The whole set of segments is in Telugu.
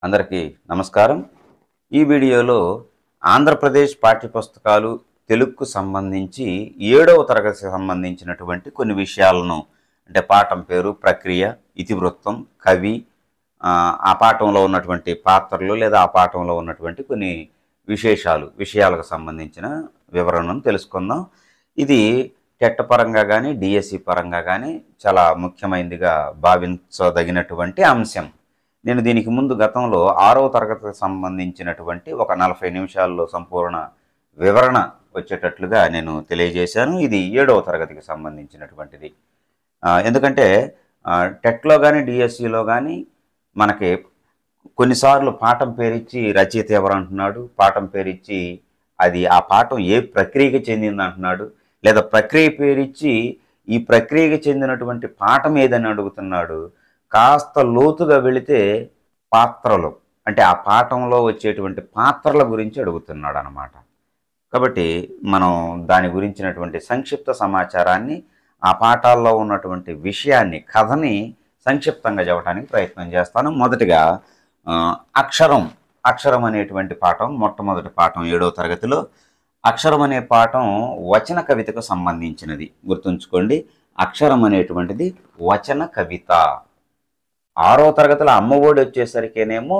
అందరికీ నమస్కారం. ఈ వీడియోలో ఆంధ్రప్రదేశ్ పాఠ్యపుస్తకాలు తెలుగుకు సంబంధించి 7వ తరగతికి సంబంధించినటువంటి కొన్ని విషయాలను అంటే పాఠం పేరు, ప్రక్రియ, ఇతివృత్తం, కవి, ఆ పాఠంలో ఉన్నటువంటి పాత్రలు లేదా ఆ పాఠంలో ఉన్నటువంటి కొన్ని విషయాలకు సంబంధించిన వివరణను తెలుసుకుందాం. ఇది టెట్ పరంగా కానీ డిఎస్సి పరంగా కానీ చాలా ముఖ్యమైనదిగా భావించదగినటువంటి అంశం. నేను దీనికి ముందు గతంలో 6వ తరగతికి సంబంధించినటువంటి ఒక 40 నిమిషాల్లో సంపూర్ణ వివరణ వచ్చేటట్లుగా నేను తెలియజేశాను. ఇది 7వ తరగతికి సంబంధించినటువంటిది. ఎందుకంటే టెట్లో కానీ డిఎస్సిలో కానీ మనకి కొన్నిసార్లు పాఠం పేరిచ్చి రచయిత ఎవరు అంటున్నాడు, పాఠం పేరిచ్చి అది ఆ పాఠం ఏ ప్రక్రియకి చెందింది అంటున్నాడు, లేదా ప్రక్రియ పేరిచ్చి ఈ ప్రక్రియకి చెందినటువంటి పాఠం ఏదని అడుగుతున్నాడు. కాస్త లోతుగా వెళితే పాత్రలు అంటే ఆ పాఠంలో వచ్చేటువంటి పాత్రల గురించి అడుగుతున్నాడు అన్నమాట. కాబట్టి మనం దాని గురించినటువంటి సంక్షిప్త సమాచారాన్ని, ఆ పాఠాల్లో ఉన్నటువంటి విషయాన్ని, కథని సంక్షిప్తంగా చెప్పడానికి ప్రయత్నం చేస్తాను. మొదటిగా అక్షరం అనేటువంటి పాఠం, మొట్టమొదటి పాఠం 7వ తరగతిలో. అక్షరం అనే పాఠం వచన కవితకు సంబంధించినది. గుర్తుంచుకోండి, అక్షరం అనేటువంటిది వచన కవిత. 6వ తరగతిలో అమ్మఒడి వచ్చేసరికేనేమో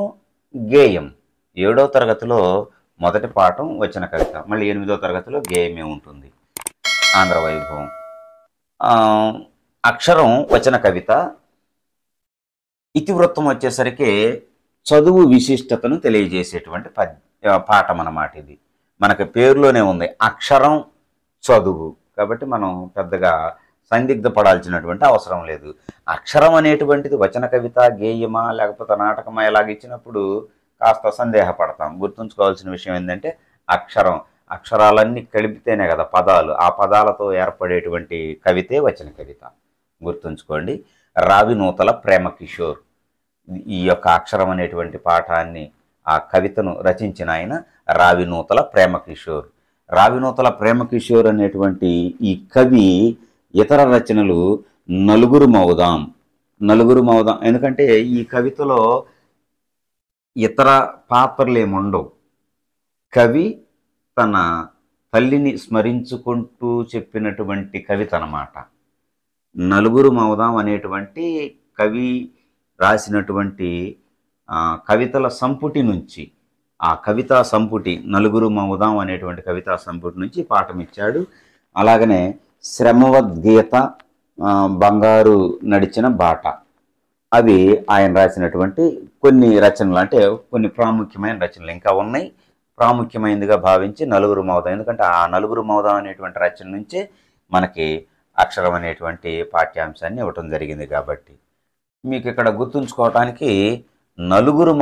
గేయం, 7వ తరగతిలో మొదటి పాఠం వచన కవిత, మళ్ళీ 8వ తరగతిలో గేయమే ఉంటుంది. ఆంధ్ర వైభవం. అక్షరం వచన కవిత. ఇతివృత్తం వచ్చేసరికి చదువు విశిష్టతను తెలియజేసేటువంటి పాఠం అన్నమాట. ఇది మనకి పేరులోనే ఉంది, అక్షరం చదువు. కాబట్టి మనం పెద్దగా సందిగ్ధపడాల్సినటువంటి అవసరం లేదు. అక్షరం అనేటువంటిది వచన కవిత, గేయమా లేకపోతే నాటకమా ఇలాగ ఇచ్చినప్పుడు కాస్త సందేహపడతాం. గుర్తుంచుకోవాల్సిన విషయం ఏంటంటే అక్షరాలన్నీ కలిపితేనే కదా పదాలు, ఆ పదాలతో ఏర్పడేటువంటి కవితే వచన కవిత. గుర్తుంచుకోండి. రావినూతల ప్రేమకిషోర్ ఈ యొక్క అక్షరం అనేటువంటి పాఠాన్ని, ఆ కవితను రచించిన ఆయన రావినూతల ప్రేమకిషోర్. రావినూతల ప్రేమకిషోర్ అనేటువంటి ఈ కవి ఇతర రచనలు నలుగురు మౌదాం. ఎందుకంటే ఈ కవితలో ఇతర పాత్రలు ఏముండవు. కవి తన తల్లిని స్మరించుకుంటూ చెప్పినటువంటి కవిత అన్నమాట. నలుగురు మౌదాం అనేటువంటి కవి రాసినటువంటి కవితల సంపుటి నుంచి, ఆ కవితా సంపుటి నలుగురు మౌదాం అనేటువంటి కవితా సంపుటి నుంచి పాఠం ఇచ్చాడు. అలాగనే శ్రమవద్గీత, బంగారు నడిచిన బాట, అవి ఆయన రాసినటువంటి కొన్ని రచనలు. అంటే కొన్ని ప్రాముఖ్యమైన రచనలు ఇంకా ఉన్నాయి. ప్రాముఖ్యమైనదిగా భావించి నలుగురు మౌదాం, ఎందుకంటే ఆ నలుగురు మౌదాం అనేటువంటి రచన నుంచే మనకి అక్షరం అనేటువంటి పాఠ్యాంశాన్ని ఇవ్వటం జరిగింది. కాబట్టి మీకు ఇక్కడ గుర్తుంచుకోవటానికి నలుగురు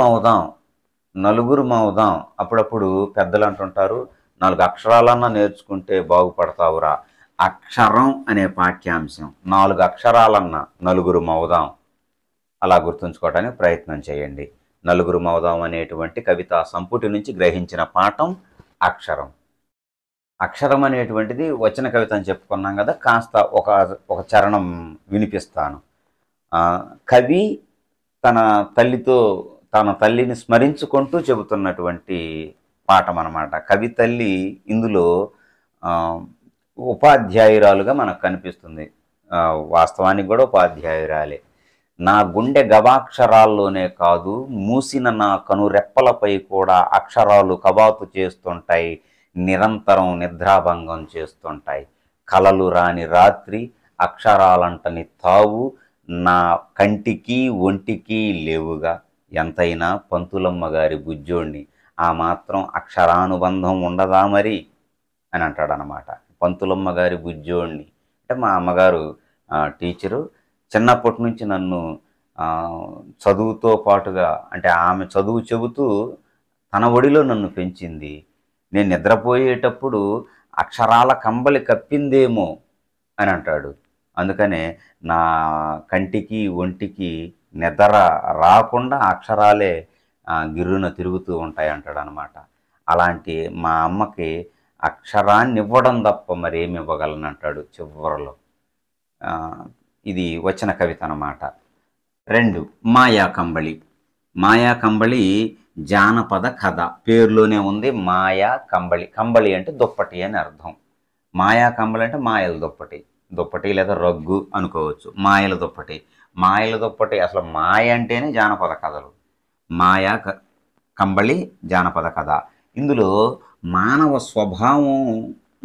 మౌదాం అప్పుడప్పుడు పెద్దలు అంటుంటారు, 4 అక్షరాలన్నా నేర్చుకుంటే బాగుపడతావురా. అక్షరం అనే పాఠ్యాంశం 4 అక్షరాలన్నా నలుగురు మౌదాం, అలా గుర్తుంచుకోవడానికి ప్రయత్నం చేయండి. నలుగురు మౌదాం అనేటువంటి కవితా సంపుటి నుంచి గ్రహించిన పాఠం అక్షరం. అక్షరం అనేటువంటిది వచన కవిత అని చెప్పుకున్నాం కదా, కాస్త ఒక చరణం వినిపిస్తాను. కవి తన తల్లిని స్మరించుకుంటూ చెబుతున్నటువంటి పాఠం అన్నమాట. కవి తల్లి ఇందులో ఉపాధ్యాయురాలుగా మనకు కనిపిస్తుంది. వాస్తవానికి కూడా ఉపాధ్యాయురాలే. నా గుండె గవాక్షరాల్లోనే కాదు, మూసిన నా కనురెప్పలపై కూడా అక్షరాలు కవాతు చేస్తుంటాయి, నిరంతరం నిద్రాభంగం చేస్తుంటాయి. కలలు రాని రాత్రి, అక్షరాలంటని తావు, నా కంటికి ఒంటికి లేవుగా. ఎంతైనా పంతులమ్మ గారి బుజ్జోణ్ణి, ఆ మాత్రం అక్షరానుబంధం ఉండదా మరి అని అంటాడనమాట. పంతులమ్మ గారి బుజ్జోణ్ణి అంటే మా అమ్మగారు టీచరు. చిన్నప్పటి నుంచి నన్ను చదువుతో పాటుగా, అంటే ఆమె చదువు చెబుతూ తన ఒడిలో నన్ను పెంచింది. నేను నిద్రపోయేటప్పుడు అక్షరాల కంబలి కప్పిందేమో అని అంటాడు. అందుకనే నా కంటికి ఒంటికి నిద్ర రాకుండా అక్షరాలే గిర్రున తిరుగుతూ ఉంటాయి అంటాడు అనమాట. అలాంటి మా అమ్మకి అక్షరాన్ని ఇవ్వడం తప్ప మరేమి ఇవ్వగలను అంటాడు చివరిలో. ఇది వచన కవిత అన్నమాట. 2 మాయా కంబళి. మాయా కంబళి జానపద కథ. పేరులోనే ఉంది మాయా కంబళి. కంబళి అంటే దుప్పటి అని అర్థం. మాయా కంబళి అంటే మాయల దుప్పటి. దుప్పటి లేదా రగ్గు అనుకోవచ్చు. మాయల దుప్పటి. మాయల దుప్పటి అసలు మాయ అంటేనే జానపద కథలు. మాయా కంబళి జానపద కథ. ఇందులో మానవ స్వభావం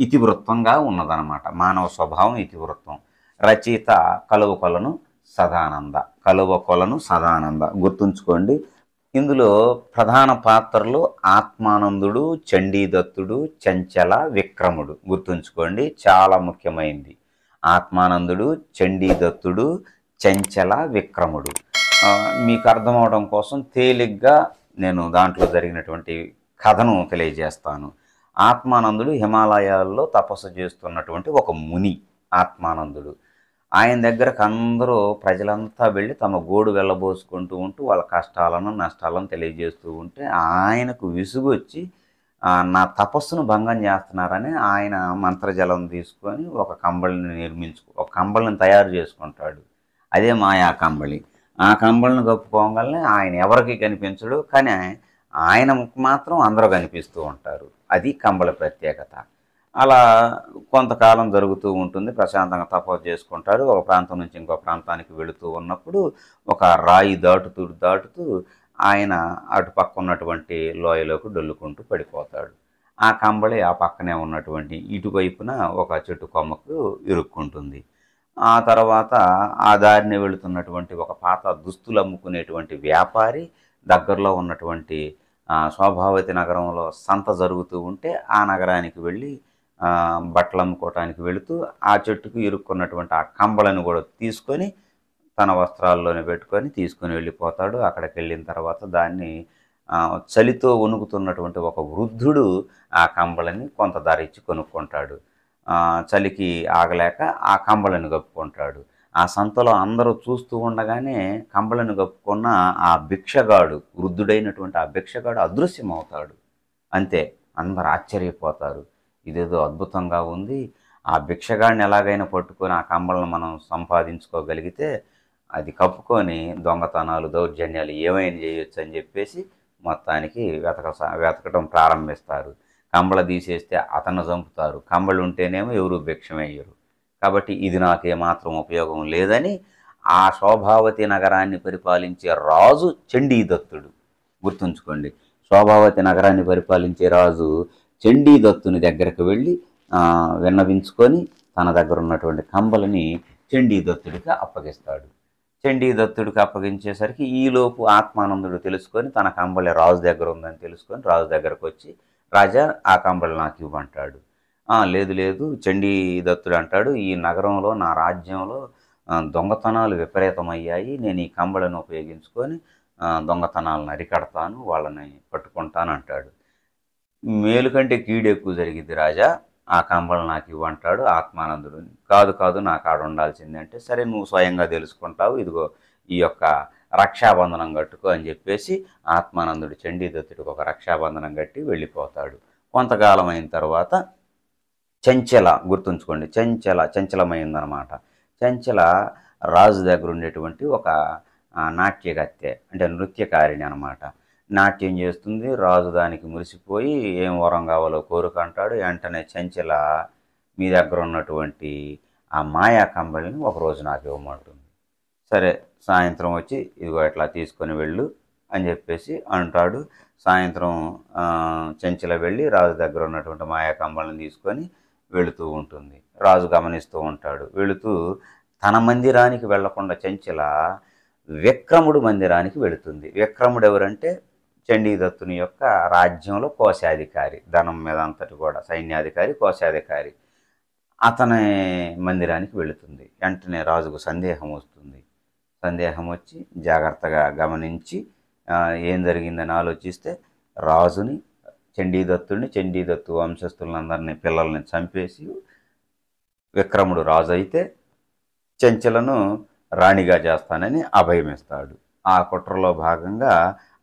ఇతివృత్తంగా ఉన్నదన్నమాట. మానవ స్వభావం ఇతివృత్తం. రచయిత కలువకొలను సదానంద. కలువకొలను సదానంద గుర్తుంచుకోండి. ఇందులో ప్రధాన పాత్రలు ఆత్మానందుడు, చండీదత్తుడు, చెంచల, విక్రముడు. గుర్తుంచుకోండి, చాలా ముఖ్యమైనది. ఆత్మానందుడు, చండీదత్తుడు, చెంచల, విక్రముడు. మీకు అర్థమవడం కోసం తేలిగ్గా నేను దాంట్లో జరిగినటువంటి కథను తెలియజేస్తాను. ఆత్మానందుడు హిమాలయాల్లో తపస్సు చేస్తున్నటువంటి ఒక ముని. ఆత్మానందుడు ఆయన దగ్గరకు అందరూ ప్రజలంతా వెళ్ళి తమ గోడు వెళ్ళబోసుకుంటూ ఉంటూ వాళ్ళ కష్టాలను నష్టాలను తెలియజేస్తూ ఉంటే ఆయనకు విసుగొచ్చి నా తపస్సును భంగం చేస్తున్నారని ఆయన మంత్రజలం తీసుకొని ఒక కంబళిని తయారు చేసుకుంటాడు. అదే మాయా కంబళి. ఆ కంబళిని కప్పుకోగానే ఆయన ఎవరికి కనిపించడు, కానీ ఆయన మాత్రం అందరూ కనిపిస్తూ ఉంటారు. అది కంబళి ప్రత్యేకత. అలా కొంతకాలం జరుగుతూ ఉంటుంది. ప్రశాంతంగా తపస్సు చేసుకుంటాడు. ఒక ప్రాంతం నుంచి ఇంకో ప్రాంతానికి వెళుతూ ఉన్నప్పుడు ఒక రాయి దాటుతూ ఆయన అటు పక్క ఉన్నటువంటి లోయలోకి డొల్లుకుంటూ పడిపోతాడు. ఆ కంబళి ఆ పక్కనే ఉన్నటువంటి ఇటువైపున ఒక చెట్టు కొమ్మకు ఇరుక్కుంటుంది. ఆ తర్వాత ఆ దారిని వెళుతున్నటువంటి ఒక పాత దుస్తులు అమ్ముకునేటువంటి వ్యాపారి దగ్గరలో ఉన్నటువంటి శోభావతి నగరంలో సంత జరుగుతూ ఉంటే ఆ నగరానికి వెళ్ళి బట్టలు అమ్ముకోవటానికి వెళుతూ ఆ చెట్టుకు ఇరుక్కున్నటువంటి ఆ కంబళను కూడా తీసుకొని తన వస్త్రాల్లోనే పెట్టుకొని తీసుకొని వెళ్ళిపోతాడు. అక్కడికి వెళ్ళిన తర్వాత దాన్ని చలితో వణుకుతున్నటువంటి ఒక వృద్ధుడు ఆ కంబళని కొంత ధర ఇచ్చి కొనుక్కుంటాడు. చలికి ఆగలేక ఆ కంబళని కప్పుకుంటాడు. ఆ సంతలో అందరూ చూస్తూ ఉండగానే కంబళని కప్పుకున్న ఆ భిక్షగాడు, వృద్ధుడైనటువంటి ఆ భిక్షగాడు అదృశ్యమవుతాడు. అంతే, అందరూ ఆశ్చర్యపోతారు. ఇదేదో అద్భుతంగా ఉంది. ఆ భిక్షగాడిని ఎలాగైనా పట్టుకొని ఆ కంబళను మనం సంపాదించుకోగలిగితే అది కప్పుకొని దొంగతనాలు, దౌర్జన్యాలు ఏమైనా చేయొచ్చు అని చెప్పేసి మొత్తానికి వెతకటం ప్రారంభిస్తారు. కంబళ తీసేస్తే అతను చంపుతారు. కంబళి ఉంటేనేమో ఎవరు భిక్షమయ్యరు. కాబట్టి ఇది నాకేమాత్రం ఉపయోగం లేదని ఆ శోభావతి నగరాన్ని పరిపాలించే రాజు చండీదత్తుడు. గుర్తుంచుకోండి, శోభావతి నగరాన్ని పరిపాలించే రాజు చండీదత్తుని దగ్గరకు వెళ్ళి విన్నవించుకొని తన దగ్గర ఉన్నటువంటి కంబళని చండీదత్తుడికి అప్పగిస్తాడు. చండీదత్తుడికి అప్పగించేసరికి ఈలోపు ఆత్మానందుడు తెలుసుకొని తన కంబళి రాజు దగ్గర ఉందని తెలుసుకొని రాజు దగ్గరకు వచ్చి, రాజా ఆ కంబళి నాకు ఇవ్వంటాడు. లేదు లేదు, చండీదత్తుడు అంటాడు, ఈ నగరంలో నా రాజ్యంలో దొంగతనాలు విపరీతమయ్యాయి. నేను ఈ కంబళిని ఉపయోగించుకొని దొంగతనాలను అరికడతాను, వాళ్ళని పట్టుకుంటాను అంటాడు. మేలు కంటే కీడు ఎక్కువ జరిగింది రాజా, ఆ కంబళి నాకు ఇవ్వంటాడు ఆత్మానందుడు. కాదు కాదు, నాకు ఆడ ఉండాల్సింది అంటే, సరే నువ్వు స్వయంగా తెలుసుకుంటావు, ఇదిగో ఈ యొక్క రక్షాబంధనం కట్టుకో అని చెప్పేసి ఆత్మానందుడు చండీదత్తుడికి ఒక రక్షాబంధనం కట్టి వెళ్ళిపోతాడు. కొంతకాలం అయిన తర్వాత చెంచల, గుర్తుంచుకోండి, చంచలమైందనమాట. చెంచల రాజు దగ్గర ఉండేటువంటి ఒక నాట్యగత్తె, అంటే నృత్యకారిణి అనమాట. నాట్యం చేస్తుంది. రాజు దానికి మురిసిపోయి ఏం వరం కావాలో కోరుకంటాడు. వెంటనే చెంచల మీ దగ్గర ఉన్నటువంటి ఆ మాయా కంబళిని ఒకరోజు నాకు ఇవ్వమంటుంది. సరే, సాయంత్రం వచ్చి ఇదిగో ఇట్లా తీసుకొని వెళ్ళు అని చెప్పేసి అంటాడు. సాయంత్రం చెంచల వెళ్ళి రాజు దగ్గర ఉన్నటువంటి మాయా కంబళిని తీసుకొని వెళుతూ ఉంటుంది. రాజు గమనిస్తూ ఉంటాడు. వెళుతూ తన మందిరానికి వెళ్లకుండా చెంచల విక్రముడు మందిరానికి వెళుతుంది. విక్రముడు ఎవరంటే చండీదత్తుని యొక్క రాజ్యంలో కోశాధికారి, ధనం మీద అంతటి కూడా సైన్యాధికారి, కోశాధికారి. అతని మందిరానికి వెళుతుంది. వెంటనే రాజుకు సందేహం వస్తుంది. సందేహం వచ్చి జాగ్రత్తగా గమనించి ఏం జరిగిందని ఆలోచిస్తే రాజుని, చండీదత్తు వంశస్థులందరినీ, పిల్లల్ని చంపేసి విక్రముడు రాజు అయితే చెంచలను రాణిగా చేస్తానని అభయమిస్తాడు. ఆ కుట్రలో భాగంగా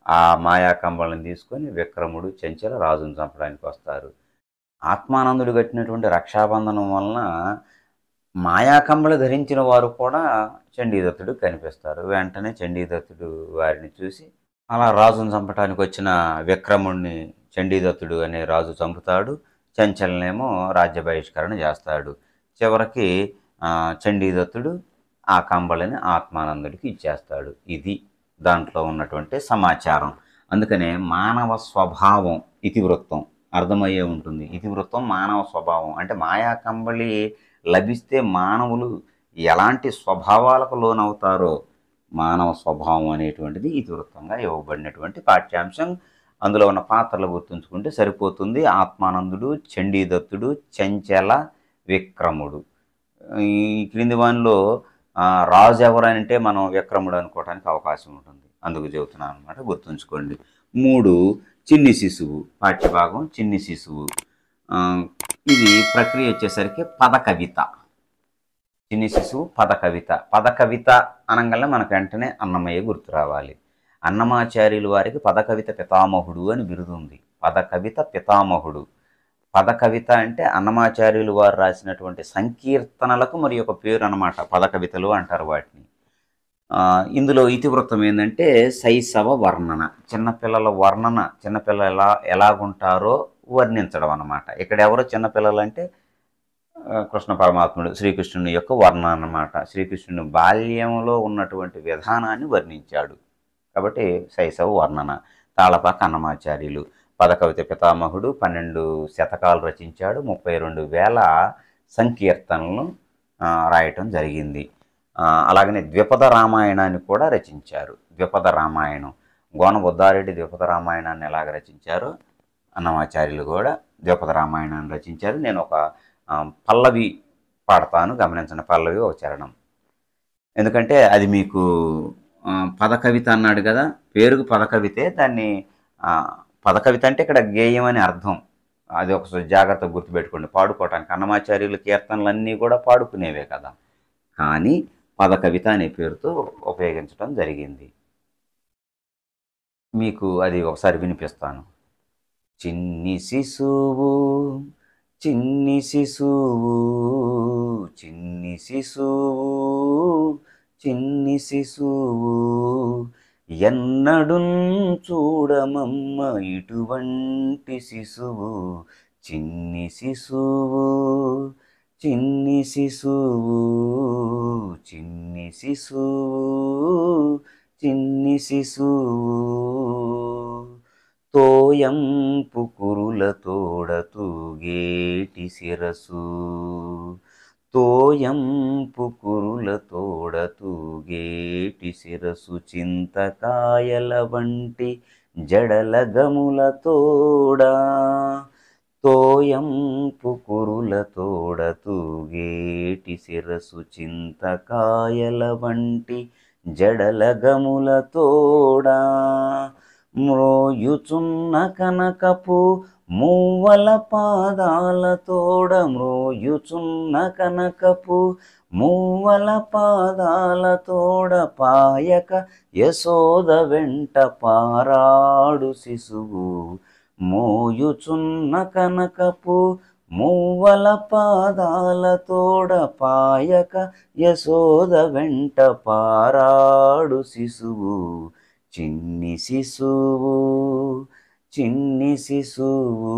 ఆ మాయా కంబళని తీసుకొని విక్రముడు, చెంచల రాజును చంపడానికి వస్తారు. ఆత్మానందుడు కట్టినటువంటి రక్షాబంధనం వలన మాయా కంబళి ధరించిన వారు కూడా చండీదత్తుడు కనిపిస్తారు. వెంటనే చండీదత్తుడు వారిని చూసి అలా రాజును చంపటానికి వచ్చిన విక్రముణ్ణి చండీదత్తుడు అనే రాజు చంపుతాడు. చెంచలనేమో రాజ్య బహిష్కరణ చేస్తాడు. చివరికి చండీదత్తుడు ఆ కంబళని ఆత్మానందుడికి ఇచ్చేస్తాడు. ఇది దాంట్లో ఉన్నటువంటి సమాచారం. అందుకనే మానవ స్వభావం ఇతివృత్తం అర్థమయ్యే ఉంటుంది. ఇతివృత్తం మానవ స్వభావం అంటే మాయా కంబళి లభిస్తే మానవులు ఎలాంటి స్వభావాలకు లోనవుతారో మానవ స్వభావం అనేటువంటిది ఇతివృత్తంగా ఇవ్వబడినటువంటి పాఠ్యాంశం. అందులో ఉన్న పాత్రలు గుర్తుంచుకుంటే సరిపోతుంది. ఆత్మానందుడు, చండీదత్తుడు, చెంచల, విక్రముడు. ఈ క్రింది వానిలో రాజు ఎవరంటే మనం విక్రముడు అనుకోవడానికి అవకాశం ఉంటుంది. అందుకు చెబుతున్నాను అనమాట, గుర్తుంచుకోండి. 3 చిన్ని శిశువు పాఠ్యభాగం. చిన్ని శిశువు ఇది ప్రక్రియ వచ్చేసరికి పదకవిత. చిన్ని శిశువు పదకవిత. పదకవిత అనగానే మనకు వెంటనే అన్నమయ్య గుర్తు రావాలి. అన్నమాచార్యులు వారికి పదకవిత పితామహుడు అని బిరుదు ఉంది. పదకవిత పితామహుడు. పదకవిత అంటే అన్నమాచార్యులు వారు రాసినటువంటి సంకీర్తనలకు మరి ఒక పేరు అన్నమాట. పదకవితలు అంటారు వాటిని. ఇందులో ఇతివృత్తం ఏంటంటే శైశవ వర్ణన, చిన్నపిల్లల వర్ణన, చిన్నపిల్లలు ఎలాగుంటారో వర్ణించడం అన్నమాట. ఇక్కడ ఎవరో చిన్నపిల్లలు అంటే కృష్ణ పరమాత్ముడు, శ్రీకృష్ణుని యొక్క వర్ణన అన్నమాట. శ్రీకృష్ణుని బాల్యంలో ఉన్నటువంటి విధానాన్ని వర్ణించాడు కాబట్టి శైశవ వర్ణన. తాళపాక అన్నమాచార్యులు పదకవిత పితామహుడు. 12 శతకాలు రచించాడు. 32,000 సంకీర్తనలను రాయటం జరిగింది. అలాగనే ద్విపద రామాయణాన్ని కూడా రచించారు. ద్విపద రామాయణం గోన బుద్ధారెడ్డి ద్విపద రామాయణాన్ని ఎలాగ రచించారో అన్నమాచార్యులు కూడా ద్విపద రామాయణాన్ని రచించారు. నేను ఒక పల్లవి పాడతాను, గమనించండి. పల్లవి ఒక చరణం. ఎందుకంటే అది మీకు పదకవిత అన్నాడు కదా, పేరుకు పదకవితే. దాన్ని పదకవిత అంటే ఇక్కడ గేయం అని అర్థం. అది ఒక జాగ్రత్తగా గుర్తుపెట్టుకోండి. పాడుకోవటానికి అన్నమాచార్యుల కీర్తనలన్నీ కూడా పాడుకునేవే కదా, కానీ పదకవిత అనే పేరుతో ఉపయోగించడం జరిగింది. మీకు అది ఒకసారి వినిపిస్తాను. చిన్ని శిశువు చిన్ని శిశువు చిన్ని శిశువు చిన్ని శిశువు ఎన్నడున్ చూడమమ్మ ఇటువంటి శిశువు చిన్ని శిశువు చిన్ని శిశువు చిన్ని శిశువు చిన్ని శిశువు తోయంపు కురుల తోడ తూగేటి శిరసు తోయంపు కురుల తోడ తూగేటి శిరసు చింతకాయల వంటి జడల గముల తోడా తోయంపు కురుల తోడ తూగేటి శిరసు చింతకాయల వంటి జడల గముల తోడా మ్రోయుచున్న కనకపు మూవల పాదాల తోడ మ్రోయుచున్న కనకపు మూవల పాదాల తోడ పాయక యశోద వెంట పారాడు శిశువు మోయుచున్న కనకపు మూవల పాదాల తోడ పాయక యశోద వెంట పారాడు శిశువు చిన్ని శిశువు చిన్ని శిశువు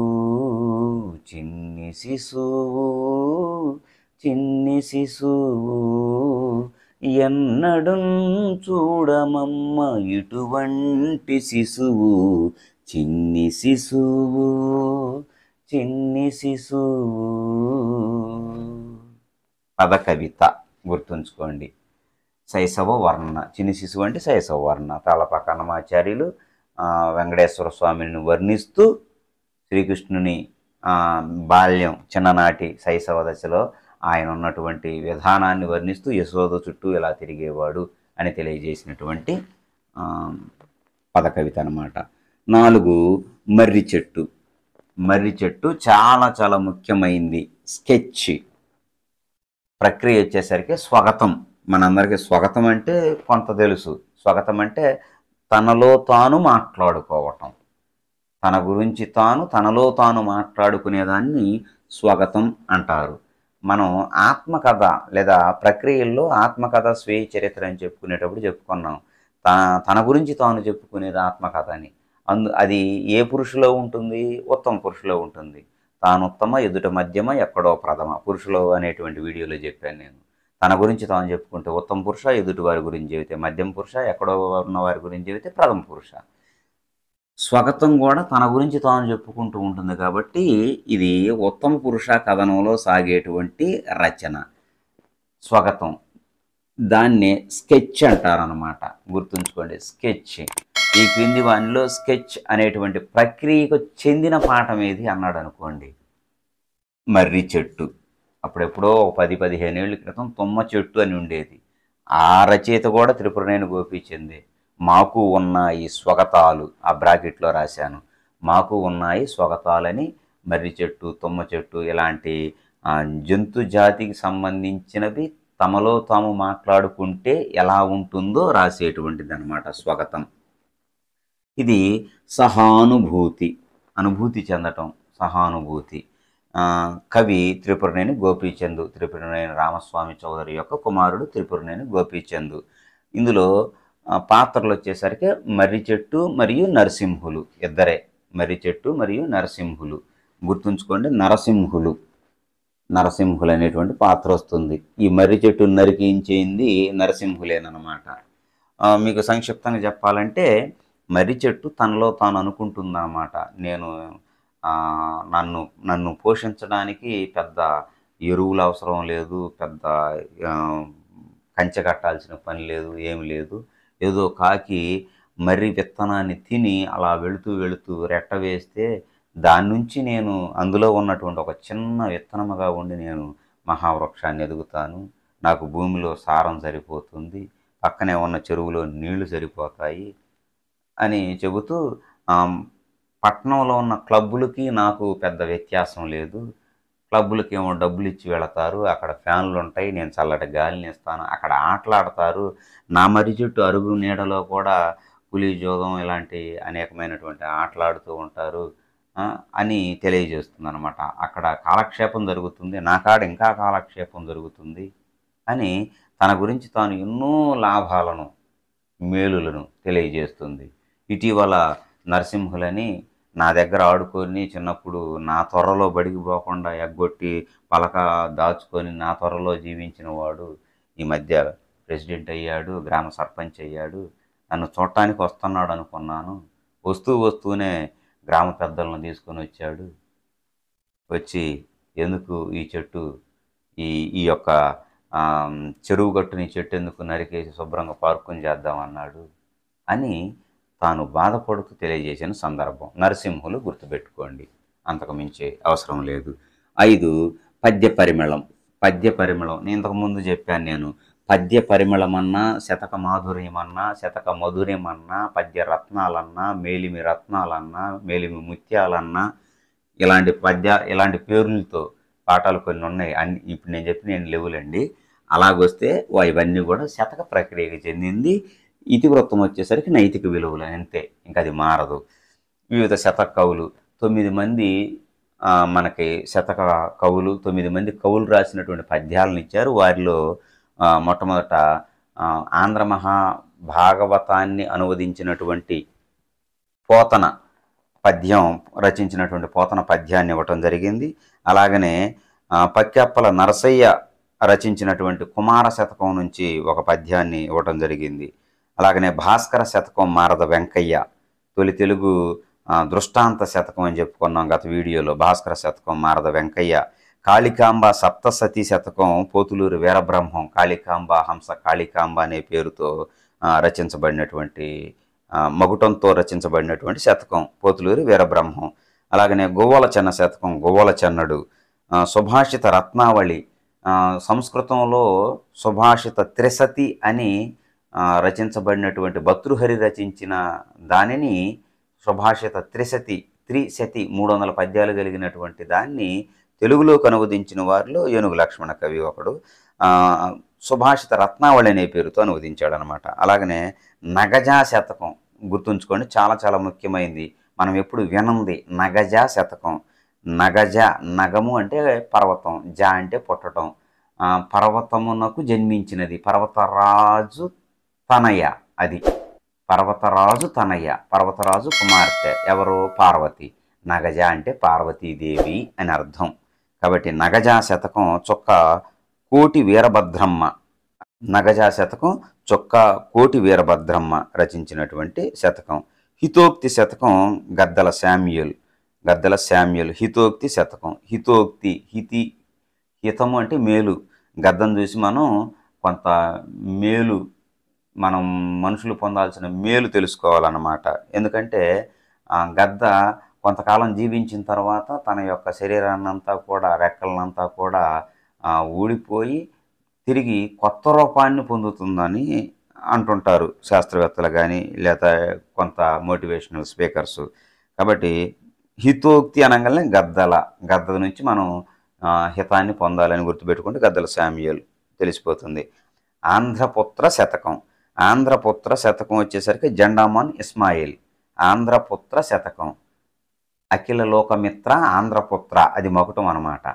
చిన్ని శిశువు చిన్ని శిశువు ఎన్నడున్ చూడమమ్మ ఇటువంటి శిశువు చిన్ని శిశువు చిన్ని శిశువు. పదకవిత గుర్తుంచుకోండి. శైశవ వర్ణన. చిన్ని శిశువు అంటే శైశవ వర్ణన. తాళపాక అన్నమాచార్యులు వెంకటేశ్వర స్వామిని వర్ణిస్తూ శ్రీకృష్ణుని బాల్యం, చిన్ననాటి శైశవ దశలో ఆయన ఉన్నటువంటి విధానాన్ని వర్ణిస్తూ యశోద చుట్టూ ఎలా తిరిగేవాడు అని తెలియజేసినటువంటి పదకవిత అన్నమాట. 4 మర్రి చెట్టు. మర్రి చెట్టు చాలా చాలా ముఖ్యమైంది. స్కెచ్ ప్రక్రియ వచ్చేసరికి స్వాగతం. మనందరికీ స్వాగతం అంటే కొంత తెలుసు. స్వాగతం అంటే తనలో తాను మాట్లాడుకోవటం, తన గురించి తాను తనలో తాను మాట్లాడుకునేదాన్ని స్వాగతం అంటారు. మనం ఆత్మకథ లేదా ప్రక్రియల్లో ఆత్మకథ స్వీయ చరిత్ర అని చెప్పుకునేటప్పుడు చెప్పుకున్నాం. తన గురించి తాను చెప్పుకునేది ఆత్మకథ అని. అది ఏ పురుషులో ఉంటుంది? ఉత్తమ పురుషులో ఉంటుంది. తాను ఉత్తమ, ఎదుట మధ్యమ, ఎక్కడో ప్రథమ పురుషులో అనేటువంటి వీడియోలో చెప్పాను నేను. తన గురించి తాను చెప్పుకుంటే ఉత్తమ పురుష, ఎదుటి వారి గురించి చెబితే మధ్యమ పురుష, ఎక్కడో ఉన్న వారి గురించి చెబితే ప్రథమ పురుష. స్వగతం కూడా తన గురించి తాను చెప్పుకుంటూ ఉంటుంది కాబట్టి ఇది ఉత్తమ పురుష కథనంలో సాగేటువంటి రచన స్వగతం. దాన్నే స్కెచ్ అంటారనమాట. గుర్తుంచుకోండి, స్కెచ్. ఈ క్రింది వానిలో స్కెచ్ అనేటువంటి ప్రక్రియకు చెందిన పాఠం ఏది అన్నాడు అనుకోండి, మర్రి చెట్టు. అప్పుడెప్పుడో 10-15 ఏళ్ళ క్రితం తుమ్మ చెట్టు అని ఉండేది. ఆ రచయిత కూడా త్రిపురనేని గోపీచందే. మాకు ఉన్నాయి స్వగతాలు, ఆ బ్రాకెట్లో రాశాను, మాకు ఉన్నాయి స్వగతాలని. మర్రి చెట్టు, తుమ్మ చెట్టు ఇలాంటి జంతు జాతికి సంబంధించినవి తమలో తాము మాట్లాడుకుంటే ఎలా ఉంటుందో రాసేటువంటిది అనమాట స్వగతం. ఇది సహానుభూతి, అనుభూతి చెందటం, సహానుభూతి. కవి త్రిపురనేని గోపీచంద్, త్రిపురనేని రామస్వామి చౌదరి యొక్క కుమారుడు త్రిపురనేని గోపీచంద్. ఇందులో పాత్రలు వచ్చేసరికి మర్రి చెట్టు మరియు నరసింహులు, ఇద్దరే. మర్రి చెట్టు మరియు నరసింహులు. గుర్తుంచుకోండి, నరసింహులు అనేటువంటి పాత్ర వస్తుంది. ఈ మర్రి చెట్టు నరికించింది నరసింహులేనమాట. మీకు సంక్షిప్తంగా చెప్పాలంటే మర్రి చెట్టు తనలో తాను అనుకుంటుందన్నమాట, నేను నన్ను పోషించడానికి పెద్ద ఎరువులు అవసరం లేదు, పెద్ద కంచె కట్టాల్సిన పని లేదు, ఏమి లేదు. ఏదో కాకి మర్రి విత్తనాన్ని తిని అలా వెళుతూ రెట్ట వేస్తే దాని నుంచి నేను అందులో ఉన్నటువంటి ఒక చిన్న విత్తనముగా ఉండి నేను మహావృక్షాన్ని ఎదుగుతాను. నాకు భూమిలో సారం సరిపోతుంది, పక్కనే ఉన్న చెరువులో నీళ్లు సరిపోతాయి అని చెబుతూ, పట్టణంలో ఉన్న క్లబ్బులకి నాకు పెద్ద వ్యత్యాసం లేదు. క్లబ్బులకి ఏమో డబ్బులు ఇచ్చి వెళతారు, అక్కడ ఫ్యాన్లు ఉంటాయి, నేను చల్లటి గాలిని ఇస్తాను, అక్కడ ఆటలాడతారు. నా మర్రి చెట్టు అరుగు నీడలో కూడా పులి జోదం ఇలాంటి అనేకమైనటువంటి ఆటలాడుతూ ఉంటారు అని తెలియజేస్తుంది అనమాట. అక్కడ కాలక్షేపం జరుగుతుంది, నా కాడ ఇంకా కాలక్షేపం జరుగుతుంది అని తన గురించి తాను ఎన్నో లాభాలను, మేలులను తెలియజేస్తుంది. ఇటీవల నరసింహులని నా దగ్గర ఆడుకొని చిన్నప్పుడు నా త్వరలో బడికి పోకుండా ఎగ్గొట్టి పలక దాచుకొని నా త్వరలో జీవించిన వాడు ఈ మధ్య ప్రెసిడెంట్ అయ్యాడు, గ్రామ సర్పంచ్ అయ్యాడు. నన్ను చూడటానికి వస్తున్నాడు అనుకున్నాను. వస్తూనే గ్రామ పెద్దలను తీసుకొని వచ్చాడు. వచ్చి ఎందుకు ఈ చెట్టు, ఈ యొక్క చెరువు గట్టుని చెట్టు ఎందుకు నరికేసి శుభ్రంగా పార్కుని చేద్దామన్నాడు అని తాను బాధపడుతూ తెలియజేసిన సందర్భం. నరసింహులు గుర్తుపెట్టుకోండి, అంతకు మించే అవసరం లేదు. 5 పద్య పరిమళం. పద్య పరిమళం నేను ఇంతకుముందు చెప్పాను. నేను పద్య పరిమళమన్నా, శతక మాధుర్యమన్నా, శతక మధుర్యమన్నా, పద్య రత్నాలన్నా, మేలిమి రత్నాలన్నా, మేలిమి ముత్యాలన్నా, ఇలాంటి పేర్లతో పాఠాలు కొన్ని ఉన్నాయి. ఇప్పుడు నేను చెప్పిన లేవులండి. అలాగొస్తే ఇవన్నీ కూడా శతక ప్రక్రియకి చెందింది. ఇతివృత్తం వచ్చేసరికి నైతిక విలువలు అంతే, ఇంకా అది మారదు. వివిధ శతక కవులు 9 మంది మనకి శతక కవులు 9 మంది కవులు రాసినటువంటి పద్యాలను ఇచ్చారు. వారిలో మొట్టమొదట ఆంధ్ర మహాభాగవతాన్ని అనువదించినటువంటి పోతన పద్యం రచించినటువంటి పోతన పద్యాన్ని ఇవ్వటం జరిగింది. అలాగనే పక్కెప్పల నరసయ్య రచించినటువంటి కుమార శతకం నుంచి ఒక పద్యాన్ని ఇవ్వటం జరిగింది. అలాగనే భాస్కర శతకం మారద వెంకయ్య, తొలి తెలుగు దృష్టాంత శతకం అని చెప్పుకున్నాం గత వీడియోలో. భాస్కర శతకం మారద వెంకయ్య. కాళికాంబ సప్తసతీ శతకం పోతులూరి వీరబ్రహ్మం, కాళికాంబ హంస కాళికాంబ అనే పేరుతో రచించబడినటువంటి, మగుటంతో రచించబడినటువంటి శతకం పోతులూరి వీరబ్రహ్మం. అలాగనే గువ్వల చెన్న శతకం గువ్వల చెన్నడు. సుభాషిత రత్నావళి, సంస్కృతంలో సుభాషిత త్రిశతి అని రచించబడినటువంటి భర్తృహరి రచించిన దానిని సుభాషిత త్రిశతి 300 పద్యాలు కలిగినటువంటి దాన్ని తెలుగులోకి అనువదించిన వారిలో ఏనుగు లక్ష్మణ కవి ఒకడు. సుభాషిత రత్నావళి అనే పేరుతో అనువదించాడు అనమాట. అలాగనే నగజా శతకం గుర్తుంచుకోండి, చాలా చాలా ముఖ్యమైనది. మనం ఎప్పుడు వినంది నగజా శతకం. నగము అంటే పర్వతం, జా అంటే పుట్టడం. పర్వతమునకు జన్మించినది, పర్వతరాజు తనయ, అది పర్వతరాజు తనయ్య, పర్వతరాజు కుమార్తె ఎవరు? పార్వతి. నగజ అంటే పార్వతీదేవి అని అర్థం. కాబట్టి నగజా శతకం చొక్క కోటి వీరభద్రమ్మ, నగజా శతకం చొక్క కోటి వీరభద్రమ్మ రచించినటువంటి శతకం. హితోక్తి శతకం గద్దల శామ్యూల్. హితోక్తి శతకం. హితోక్తి, హితము అంటే మేలు. గద్దను చూసి మనం కొంత మేలు, మనం మనుషులు పొందాల్సిన మేలు తెలుసుకోవాలన్నమాట. ఎందుకంటే గద్ద కొంతకాలం జీవించిన తర్వాత తన యొక్క శరీరాన్నంతా కూడా, రెక్కలనంతా కూడా ఊడిపోయి తిరిగి కొత్త రూపాన్ని పొందుతుందని అంటుంటారు శాస్త్రవేత్తలు కానీ, లేదా కొంత మోటివేషనల్ స్పీకర్స్. కాబట్టి హితోక్తి అనగానే గద్ద నుంచి మనం హితాన్ని పొందాలని గుర్తుపెట్టుకుంటే గద్దల శామ్యూల్ తెలిసిపోతుంది. ఆంధ్రపుత్ర శతకం వచ్చేసరికి జెండామాన్ ఇస్మాయిల్. ఆంధ్రపుత్ర శతకం. అఖిల లోకమిత్ర ఆంధ్రపుత్ర, అది మకుటం అన్నమాట.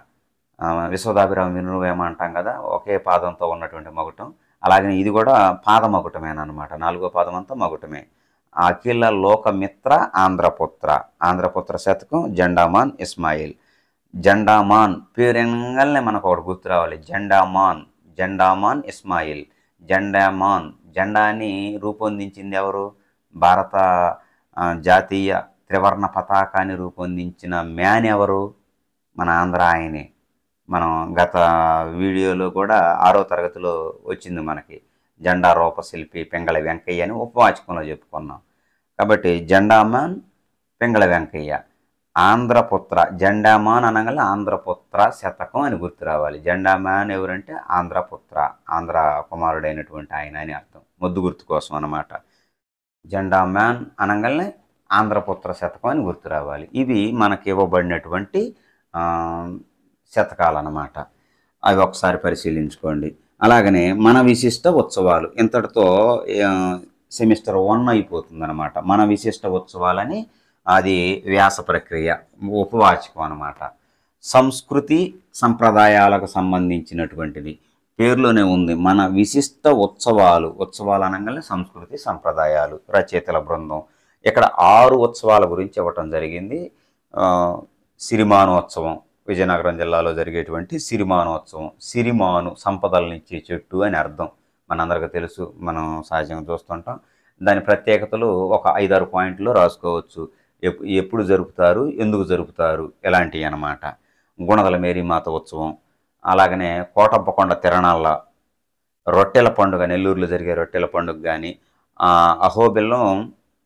విశ్వదాభిరామ వినువేమ అంటాం కదా, ఒకే పాదంతో ఉన్నటువంటి మకుటం. అలాగే ఇది కూడా పాద మకుటమేనమాట, 4వ పాదం అంతా మకుటమే. అఖిల లోకమిత్ర ఆంధ్రపుత్ర శతకం జెండామాన్ ఇస్మాయిల్. జెండామాన్ పేరెనగానే మనకు ఒకటి గుర్తు రావాలి. జెండామాన్ ఇస్మాయిల్. జెండాని రూపొందించింది ఎవరు? భారత జాతీయ త్రివర్ణ పతాకాన్ని రూపొందించిన మ్యాన్ ఎవరు? మన ఆంధ్ర ఆయనే. మనం గత వీడియోలో కూడా 6వ తరగతిలో వచ్చింది మనకి, జెండా రూపశిల్పి పింగళ వెంకయ్య అని ఉపవాచకంలో చెప్పుకున్నాం. కాబట్టి జెండామాన్ పింగళ వెంకయ్య. ఆంధ్రపుత్ర, జెండామాన్ అనగానే ఆంధ్రపుత్ర శతకం అని గుర్తు రావాలి. జెండామాన్ ఎవరంటే ఆంధ్రపుత్ర, ఆంధ్ర కుమారుడైనటువంటి ఆయన అని అర్థం, ముద్దు గుర్తు కోసం అన్నమాట. జెండామాన్ అనగానే ఆంధ్రపుత్ర శతకం అని గుర్తు రావాలి. ఇవి మనకి ఇవ్వబడినటువంటి శతకాలు అన్నమాట. అవి ఒకసారి పరిశీలించుకోండి. అలాగనే మన విశిష్ట ఉత్సవాలు, ఇంతటితో సెమిస్టర్ 1 అయిపోతుంది అనమాట. మన విశిష్ట ఉత్సవాలని అది వ్యాస ప్రక్రియ, ఉపవాచకం అన్నమాట. సంస్కృతి సంప్రదాయాలకు సంబంధించినటువంటిది పేరులోనే ఉంది. మన విశిష్ట ఉత్సవాలు అనగానే సంస్కృతి సంప్రదాయాలు. రచయితల బృందం ఇక్కడ 6 ఉత్సవాల గురించి ఇవ్వటం జరిగింది. సిరిమానోత్సవం, విజయనగరం జిల్లాలో జరిగేటువంటి సిరిమానోత్సవం. సిరిమాను సంపదలనిచ్చే చెట్టు అని అర్థం, మనందరికీ తెలుసు, మనం సహజంగా చూస్తుంటాం. దాని ప్రత్యేకతలు ఒక 5-6 పాయింట్లు రాసుకోవచ్చు. ఎప్పుడు జరుపుతారు, ఎందుకు జరుపుతారు, ఎలాంటివి అన్నమాట. గుణదల మేరీమాత ఉత్సవం, అలాగనే కోటప్పకొండ తిరణాల రొట్టెల పండుగ, నెల్లూరులో జరిగే రొట్టెల పండుగ కానీ, అహోబిల్లం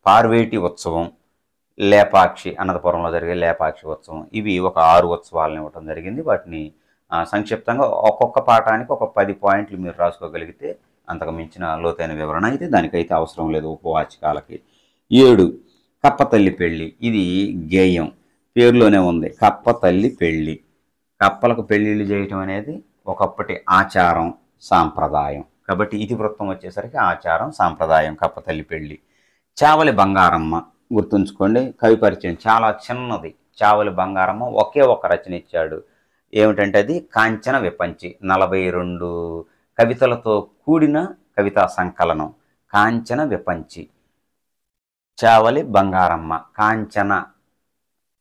పార్వేటి ఉత్సవం, లేపాక్షి అనంతపురంలో జరిగే లేపాక్షి ఉత్సవం. ఇవి ఒక 6 ఉత్సవాలను ఇవ్వటం జరిగింది. వాటిని సంక్షిప్తంగా ఒక్కొక్క పాఠానికి ఒక 10 పాయింట్లు మీరు రాసుకోగలిగితే అంతకు మించిన లోతైన వివరణ అయితే దానికైతే అవసరం లేదు ఉపవాచకాలకి. 7 కప్పతల్లి పెళ్ళి. ఇది గేయం, పేరులోనే ఉంది, కప్పతల్లి పెళ్ళి. కప్పలకు పెళ్ళిళ్ళు చేయటం అనేది ఒకప్పటి ఆచారం, సాంప్రదాయం. కాబట్టి ఇతివృత్తం వచ్చేసరికి ఆచారం, సాంప్రదాయం, కప్పతల్లి పెళ్ళి. చావలి బంగారమ్మ, గుర్తుంచుకోండి, కవి పరిచయం చాలా చిన్నది. చావలి బంగారమ్మ ఒకే ఒక రచన ఇచ్చాడు. ఏమిటంటే అది కాంచన విపంచి, 42 కవితలతో కూడిన కవితా సంకలనం కాంచన విపంచి. చావలి బంగారమ్మ, కాంచన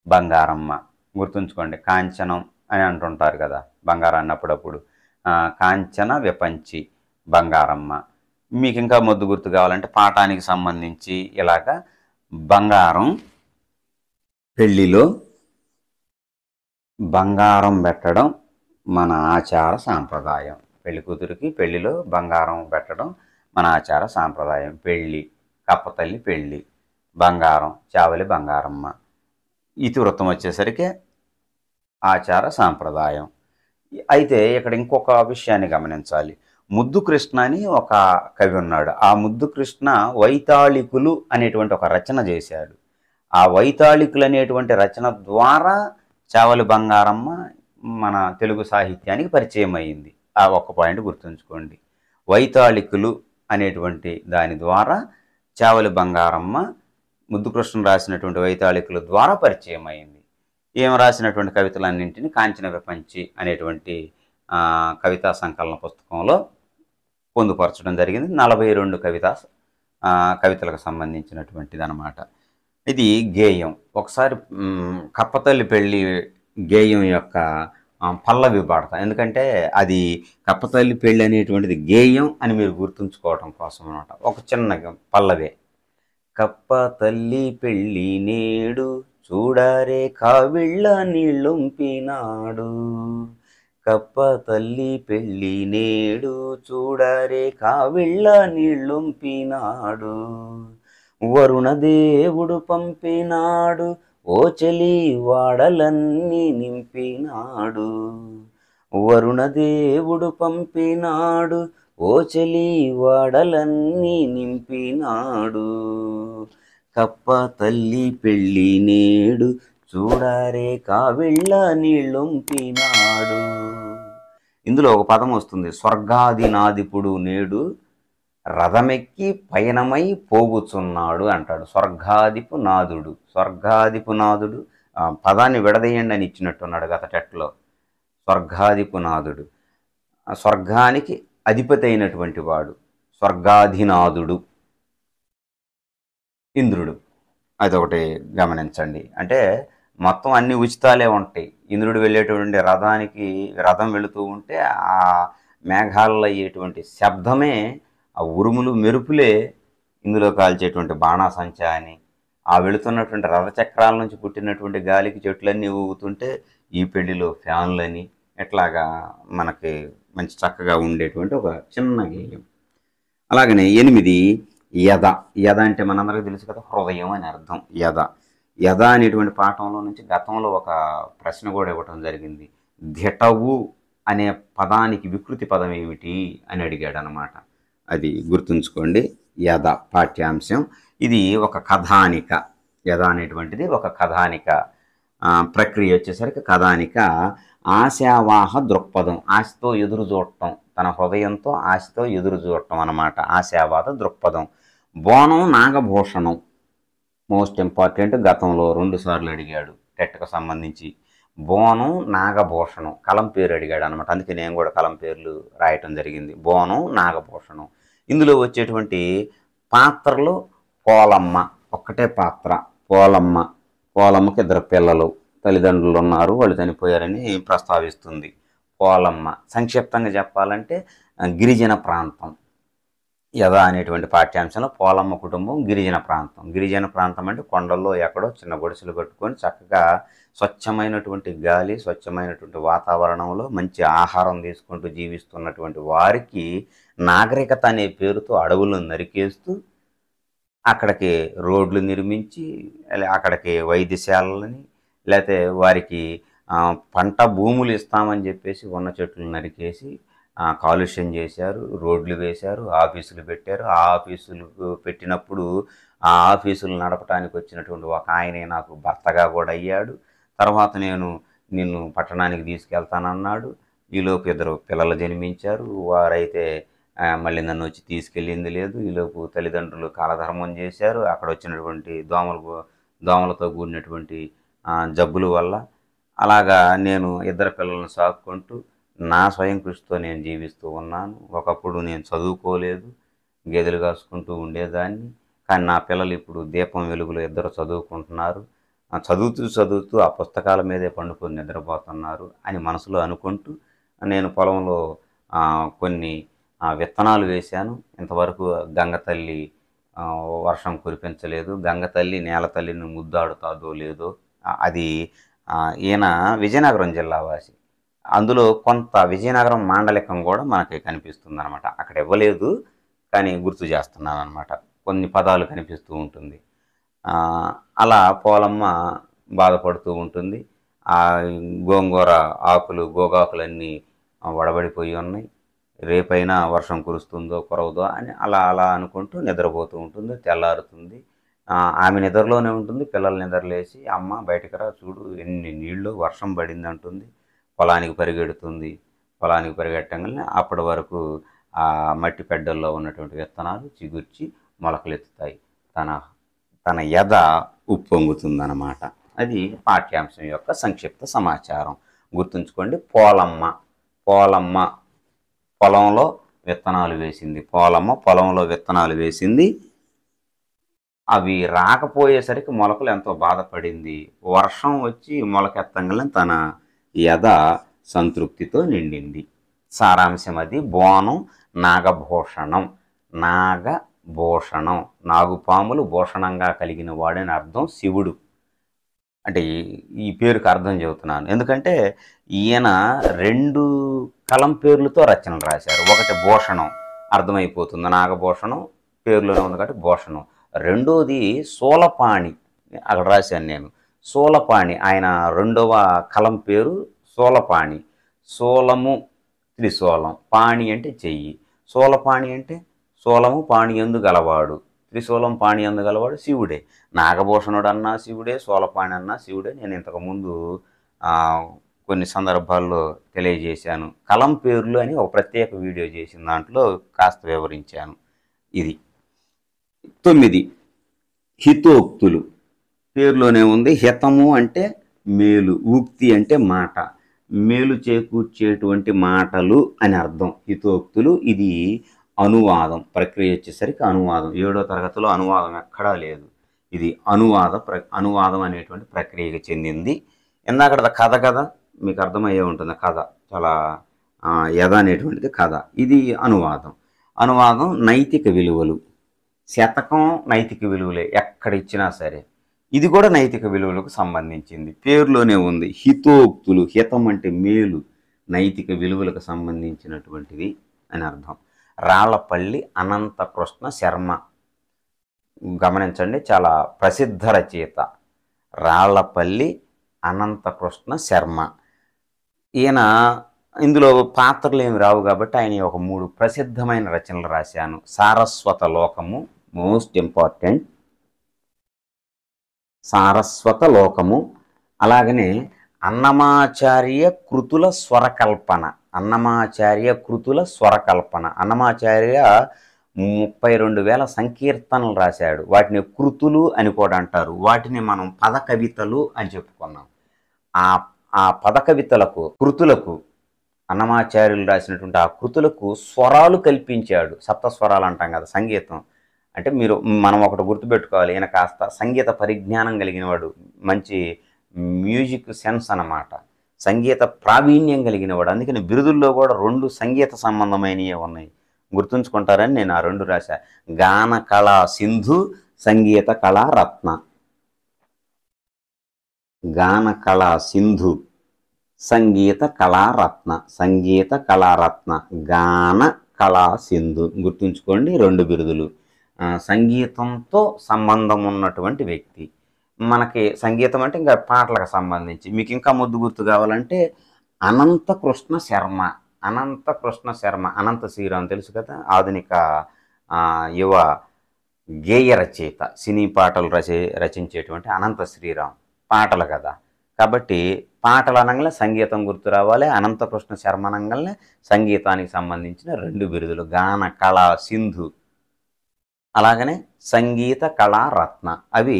బంగారమ్మ, గుర్తుంచుకోండి. కాంచనం అని అంటుంటారు కదా బంగారాన్ని అప్పుడప్పుడు. కాంచన విపంచి బంగారమ్మ. మీకు ఇంకా ముద్దు గుర్తు కావాలంటే పాఠానికి సంబంధించి ఇలాగా బంగారం, పెళ్ళిలో బంగారం పెట్టడం మన ఆచార సాంప్రదాయం. పెళ్లి కూతురికి పెళ్లిలో బంగారం పెట్టడం మన ఆచార సాంప్రదాయం. పెళ్ళి, కప్పతల్లి పెళ్ళి, బంగారం, చావలి బంగారమ్మ. ఇతివృత్తం వచ్చేసరికి ఆచార సాంప్రదాయం. అయితే ఇక్కడ ఇంకొక విషయాన్ని గమనించాలి. ముద్దు కృష్ణ అని ఒక కవి ఉన్నాడు. ఆ ముద్దు కృష్ణ వైతాళికులు అనేటువంటి ఒక రచన చేశాడు. ఆ వైతాళికులు అనేటువంటి రచన ద్వారా చావలి బంగారమ్మ మన తెలుగు సాహిత్యానికి పరిచయం అయింది. ఆ ఒక్క పాయింట్ గుర్తుంచుకోండి. వైతాళికులు అనేటువంటి దాని ద్వారా చావలి బంగారమ్మ ముద్దుకృష్ణ రాసినటువంటి వైతాళికుల ద్వారా పరిచయం అయింది. ఈమె రాసినటువంటి కవితలన్నింటినీ కాంచన విపంచి అనేటువంటి కవితా సంకలన పుస్తకంలో పొందుపరచడం జరిగింది. 42 కవితా కవితలకు సంబంధించినటువంటిది అనమాట. ఇది గేయం. ఒకసారి కప్పతల్లి పెళ్ళి గేయం యొక్క పల్లవి పాడతా. ఎందుకంటే అది కప్పతల్లి పెళ్ళి అనేటువంటిది గేయం అని మీరు గుర్తుంచుకోవటం కోసం అనమాట. ఒక చిన్న పల్లవే. కప్ప తల్లి పెళ్ళి నేడు చూడారే కావిళ్ళ నీళ్ళొంపినాడు. కప్ప తల్లి పెళ్ళి నేడు చూడారే కావిళ్ళ నీళ్ళొంపినాడు. వరుణదేవుడు పంపినాడు ఓ చెలి వాడలన్నీ నింపినాడు. వరుణదేవుడు పంపినాడు ఓ చెలి వాడలన్నీ నింపినాడు. కప్ప తల్లి పెళ్ళి నేడు చూడారే కావిళ్ళ నీళ్ళొంపినాడు. ఇందులో ఒక పదం వస్తుంది, స్వర్గాదినాదిపుడు నేడు రథమెక్కి పయనమై పోగుచున్నాడు అంటాడు. స్వర్గాదిపు నాథుడు, స్వర్గాదిపు నాథుడు పదాన్ని విడదీయండి అని ఇచ్చినట్టున్నాడు గత టెట్లో. స్వర్గాదిపు నాథుడు, స్వర్గానికి అధిపతి అయినటువంటి వాడు, స్వర్గాధినాథుడు ఇంద్రుడు. అదొకటి గమనించండి. అంటే మొత్తం అన్ని ఉచితాలే ఉంటాయి. ఇంద్రుడు వెళ్ళేటువంటి రథం వెళుతూ ఉంటే ఆ మేఘాల్లో అయ్యేటువంటి శబ్దమే, ఆ ఉరుములు మెరుపులే ఇందులో కాల్చేటువంటి బాణాసంచా అని, ఆ వెళుతున్నటువంటి రథచక్రాల నుంచి పుట్టినటువంటి గాలికి చెట్లన్నీ ఊగుతుంటే ఈ పెళ్లిలో ఫ్యాన్లని, ఎట్లాగా మనకి మంచి చక్కగా ఉండేటువంటి ఒక చిన్న గేయం. అలాగనే 8 యద. యద అంటే మనందరికీ తెలుసు కదా, హృదయం అని అర్థం. యద యద అనేటువంటి పాఠంలో నుంచి గతంలో ఒక ప్రశ్న కూడా ఇవ్వటం జరిగింది. ధిటవు అనే పదానికి వికృతి పదం ఏమిటి అని అడిగాడు అనమాట. అది గుర్తుంచుకోండి. యద పాఠ్యాంశం. ఇది ఒక కథానిక. యద అనేటువంటిది ఒక కథానిక. ప్రక్రియ వచ్చేసరికి కథానిక. ఆశావాహ దృక్పథం, ఆశతో ఎదురు చూడటం, తన హృదయంతో ఆశతో ఎదురు చూడటం అన్నమాట ఆశావాద దృక్పథం. బోనం నాగభూషణం మోస్ట్ ఇంపార్టెంట్. గతంలో 2 సార్లు అడిగాడు టెట్కు సంబంధించి. బోనం నాగభూషణం కలం పేరు అడిగాడు అనమాట. అందుకే నేను కూడా కలం పేర్లు రాయటం జరిగింది. బోనం నాగభూషణం. ఇందులో వచ్చేటువంటి పాత్రలు పోలమ్మ, ఒక్కటే పాత్ర పోలమ్మ. పోలమ్మకి 2 పిల్లలు, తల్లిదండ్రులు ఉన్నారు, వాళ్ళు చనిపోయారని ప్రస్తావిస్తుంది. పోలమ్మ సంక్షిప్తంగా చెప్పాలంటే గిరిజన ప్రాంతం. యద అనేటువంటి పాఠ్యాంశంలో పోలమ్మ కుటుంబం గిరిజన ప్రాంతం. గిరిజన ప్రాంతం అంటే కొండల్లో ఎక్కడో చిన్న గుడిసెలు కట్టుకొని చక్కగా స్వచ్ఛమైనటువంటి గాలి, స్వచ్ఛమైనటువంటి వాతావరణంలో మంచి ఆహారం తీసుకుంటూ జీవిస్తున్నటువంటి వారికి నాగరికత అనే పేరుతో అడవులను నరికేస్తూ అక్కడికి రోడ్లు నిర్మించి, అక్కడికి వైద్యశాలని, లేకపోతే వారికి పంట భూములు ఇస్తామని చెప్పేసి ఉన్న చెట్లు నరికేసి కాలుష్యం చేశారు, రోడ్లు వేశారు, ఆఫీసులు పెట్టారు. ఆ ఆఫీసులు పెట్టినప్పుడు ఆ ఆఫీసులు నడపడానికి వచ్చినటువంటి ఒక ఆయనే నాకు భర్తగా కూడా అయ్యాడు. తర్వాత నిన్ను పట్టణానికి తీసుకెళ్తానన్నాడు. ఈలోపు 2 పిల్లలు జన్మించారు. వారైతే మళ్ళీ నన్ను వచ్చి తీసుకెళ్ళింది లేదు. ఈలోపు తల్లిదండ్రులు కాలధర్మం చేశారు. అక్కడ వచ్చినటువంటి దోమలతో కూడినటువంటి జబ్బుల వల్ల అలాగా నేను 2 పిల్లలను సాక్కుంటూ నా స్వయం కృషితో నేను జీవిస్తూ ఉన్నాను. ఒకప్పుడు నేను చదువుకోలేదు, గేదెలు కాసుకుంటూ ఉండేదాన్ని. కానీ నా పిల్లలు ఇప్పుడు దీపం వెలుగులో 2 చదువుకుంటున్నారు. చదువుతూ ఆ పుస్తకాల మీదే పండుకొని నిద్రపోతున్నారు అని మనసులో అనుకుంటూ నేను పొలంలో కొన్ని విత్తనాలు వేశాను. ఇంతవరకు గంగతల్లి వర్షం కురిపించలేదు. గంగతల్లి నేల తల్లిని ముద్దాడుతాదో లేదో. అది ఈయన విజయనగరం జిల్లా వాసి. అందులో కొంత విజయనగరం మాండలికం కూడా మనకి కనిపిస్తుంది అనమాట. అక్కడ ఇవ్వలేదు కానీ గుర్తు చేస్తున్నాను అనమాట. కొన్ని పదాలు కనిపిస్తూ ఉంటుంది. అలా పోలమ్మ బాధపడుతూ ఉంటుంది. ఆ గోంగూర ఆకులు, గోగాకులన్నీ వడబడిపోయి ఉన్నాయి. రేపైనా వర్షం కురుస్తుందో కురవదో అని అలా అనుకుంటూ నిద్రపోతూ ఉంటుంది. తెల్లారుతుంది. ఆమె నిద్రలోనే ఉంటుంది. పిల్లలు నిద్రలేసి అమ్మ బయటకు రా, చూడు ఎన్ని నీళ్ళు, వర్షం పడింది అంటుంది. పొలానికి పరిగెడుతుంది. పొలానికి పరిగెట్టగానే అప్పటి వరకు ఆ మట్టి పెడ్డల్లో ఉన్నటువంటి విత్తనాలు చిగుర్చి మొలకలెత్తుతాయి. తన యద ఉప్పొంగుతుందన్నమాట. అది పాఠ్యాంశం యొక్క సంక్షిప్త సమాచారం. గుర్తుంచుకోండి. పోలమ్మ పొలంలో విత్తనాలు వేసింది. పోలమ్మ పొలంలో విత్తనాలు వేసింది. అవి రాకపోయేసరికి మొలకలు ఎంతో బాధపడింది. వర్షం వచ్చి మొలకెత్తంగానే తన యథ సంతృప్తితో నిండింది. సారాంశం అది. బోనం నాగభూషణం. నాగభూషణం, నాగుపాములు భూషణంగా కలిగిన వాడని అర్థం శివుడు. అంటే ఈ పేరుకి అర్థం చెబుతున్నాను. ఎందుకంటే ఈయన 2 కలం పేర్లతో రచనలు రాశారు. ఒకటి భూషణం, అర్థమైపోతుంది, నాగభూషణం పేరులోనే ఉంది కాబట్టి భూషణం. రెండోది శూలపాణి, అక్కడ రాశాను నేను. శూలపాణి, ఆయన 2వ కలం పేరు శూలపాణి. శూలము త్రిశూలం, పాణి అంటే చెయ్యి. శూలపాణి అంటే శూలము పాణి యందు గలవాడు, త్రిశూలం పాణి యందు గలవాడు శివుడే. నాగభూషణుడు అన్నా శివుడే, శూలపాణి అన్నా శివుడే. నేను ఇంతకుముందు కొన్ని సందర్భాల్లో తెలియజేశాను. కలం పేర్లు అని ఒక ప్రత్యేక వీడియో చేసిన దాంట్లో కాస్త వివరించాను. ఇది 9 హితోక్తులు. పేరులోనే ఉంది. హితము అంటే మేలు, ఉక్తి అంటే మాట, మేలు చేకూర్చేటువంటి మాటలు అని అర్థం హితోక్తులు. ఇది అనువాదం ప్రక్రియ వచ్చేసరికి అనువాదం. 7వ తరగతిలో అనువాదం ఎక్కడా లేదు. ఇది అనువాదం అనేటువంటి ప్రక్రియకి చెందింది. ఇందాక కథ కదా, మీకు అర్థమయ్యే ఉంటుంది. కథ చాలా యథ అనేటువంటిది కథ. ఇది అనువాదం నైతిక విలువలు. శతకం నైతిక విలువలే ఎక్కడ ఇచ్చినా సరే. ఇది కూడా నైతిక విలువలకు సంబంధించింది. పేరులోనే ఉంది. హితోక్తులు, హితం అంటే మేలు, నైతిక విలువలకు సంబంధించినటువంటిది అని అర్థం. రాళ్లపల్లి అనంతకృష్ణ శర్మ, గమనించండి, చాలా ప్రసిద్ధ రచయిత రాళ్లపల్లి అనంతకృష్ణ శర్మ. ఈయన ఇందులో పాత్రలు ఏమి రావు కాబట్టి ఆయన ఒక 3 ప్రసిద్ధమైన రచనలు రాశాను. సారస్వత లోకము మోస్ట్ ఇంపార్టెంట్, సారస్వత లోకము. అలాగనే అన్నమాచార్య కృతుల స్వరకల్పన. అన్నమాచార్య 32,000 సంకీర్తనలు రాశాడు. వాటిని కృతులు అని కూడా అంటారు. వాటిని మనం పద కవితలు అని చెప్పుకున్నాం. ఆ పద కవితలకు, కృతులకు, అన్నమాచార్యులు రాసినటువంటి ఆ కృతులకు స్వరాలు కల్పించాడు. సప్తస్వరాలు అంటాం కదా సంగీతం అంటే. మనం ఒకటి గుర్తుపెట్టుకోవాలి, ఈయన కాస్త సంగీత పరిజ్ఞానం కలిగిన వాడు, మంచి మ్యూజిక్ సెన్స్ అన్నమాట, సంగీత ప్రావీణ్యం కలిగిన వాడు. అందుకని బిరుదుల్లో కూడా 2 సంగీత సంబంధమైనవి ఉన్నాయి. గుర్తుంచుకుంటారని నేను ఆ 2 రాశా. గాన కళా సింధు, సంగీత కళా రత్న. గాన కళా సింధు, సంగీత కళారత్న. గాన కళా సింధు, గుర్తుంచుకోండి, 2 బిరుదులు. సంగీతంతో సంబంధం ఉన్నటువంటి వ్యక్తి. మనకి సంగీతం అంటే ఇంకా పాటలకు సంబంధించి. మీకు ఇంకా ముద్దు గుర్తు కావాలంటే అనంతకృష్ణ శర్మ. అనంత శ్రీరామ్ తెలుసు కదా, ఆధునిక యువ గేయ రచయిత, సినీ పాటలు రచించేటువంటి అనంత శ్రీరామ్. పాటలు కదా కాబట్టి పాటలు అనగానే సంగీతం గుర్తు రావాలి. అనంతకృష్ణ శర్మ అనగానే సంగీతానికి సంబంధించిన 2 బిరుదులు, గాన కళా సింధు, అలాగనే సంగీత కళా రత్న, అవి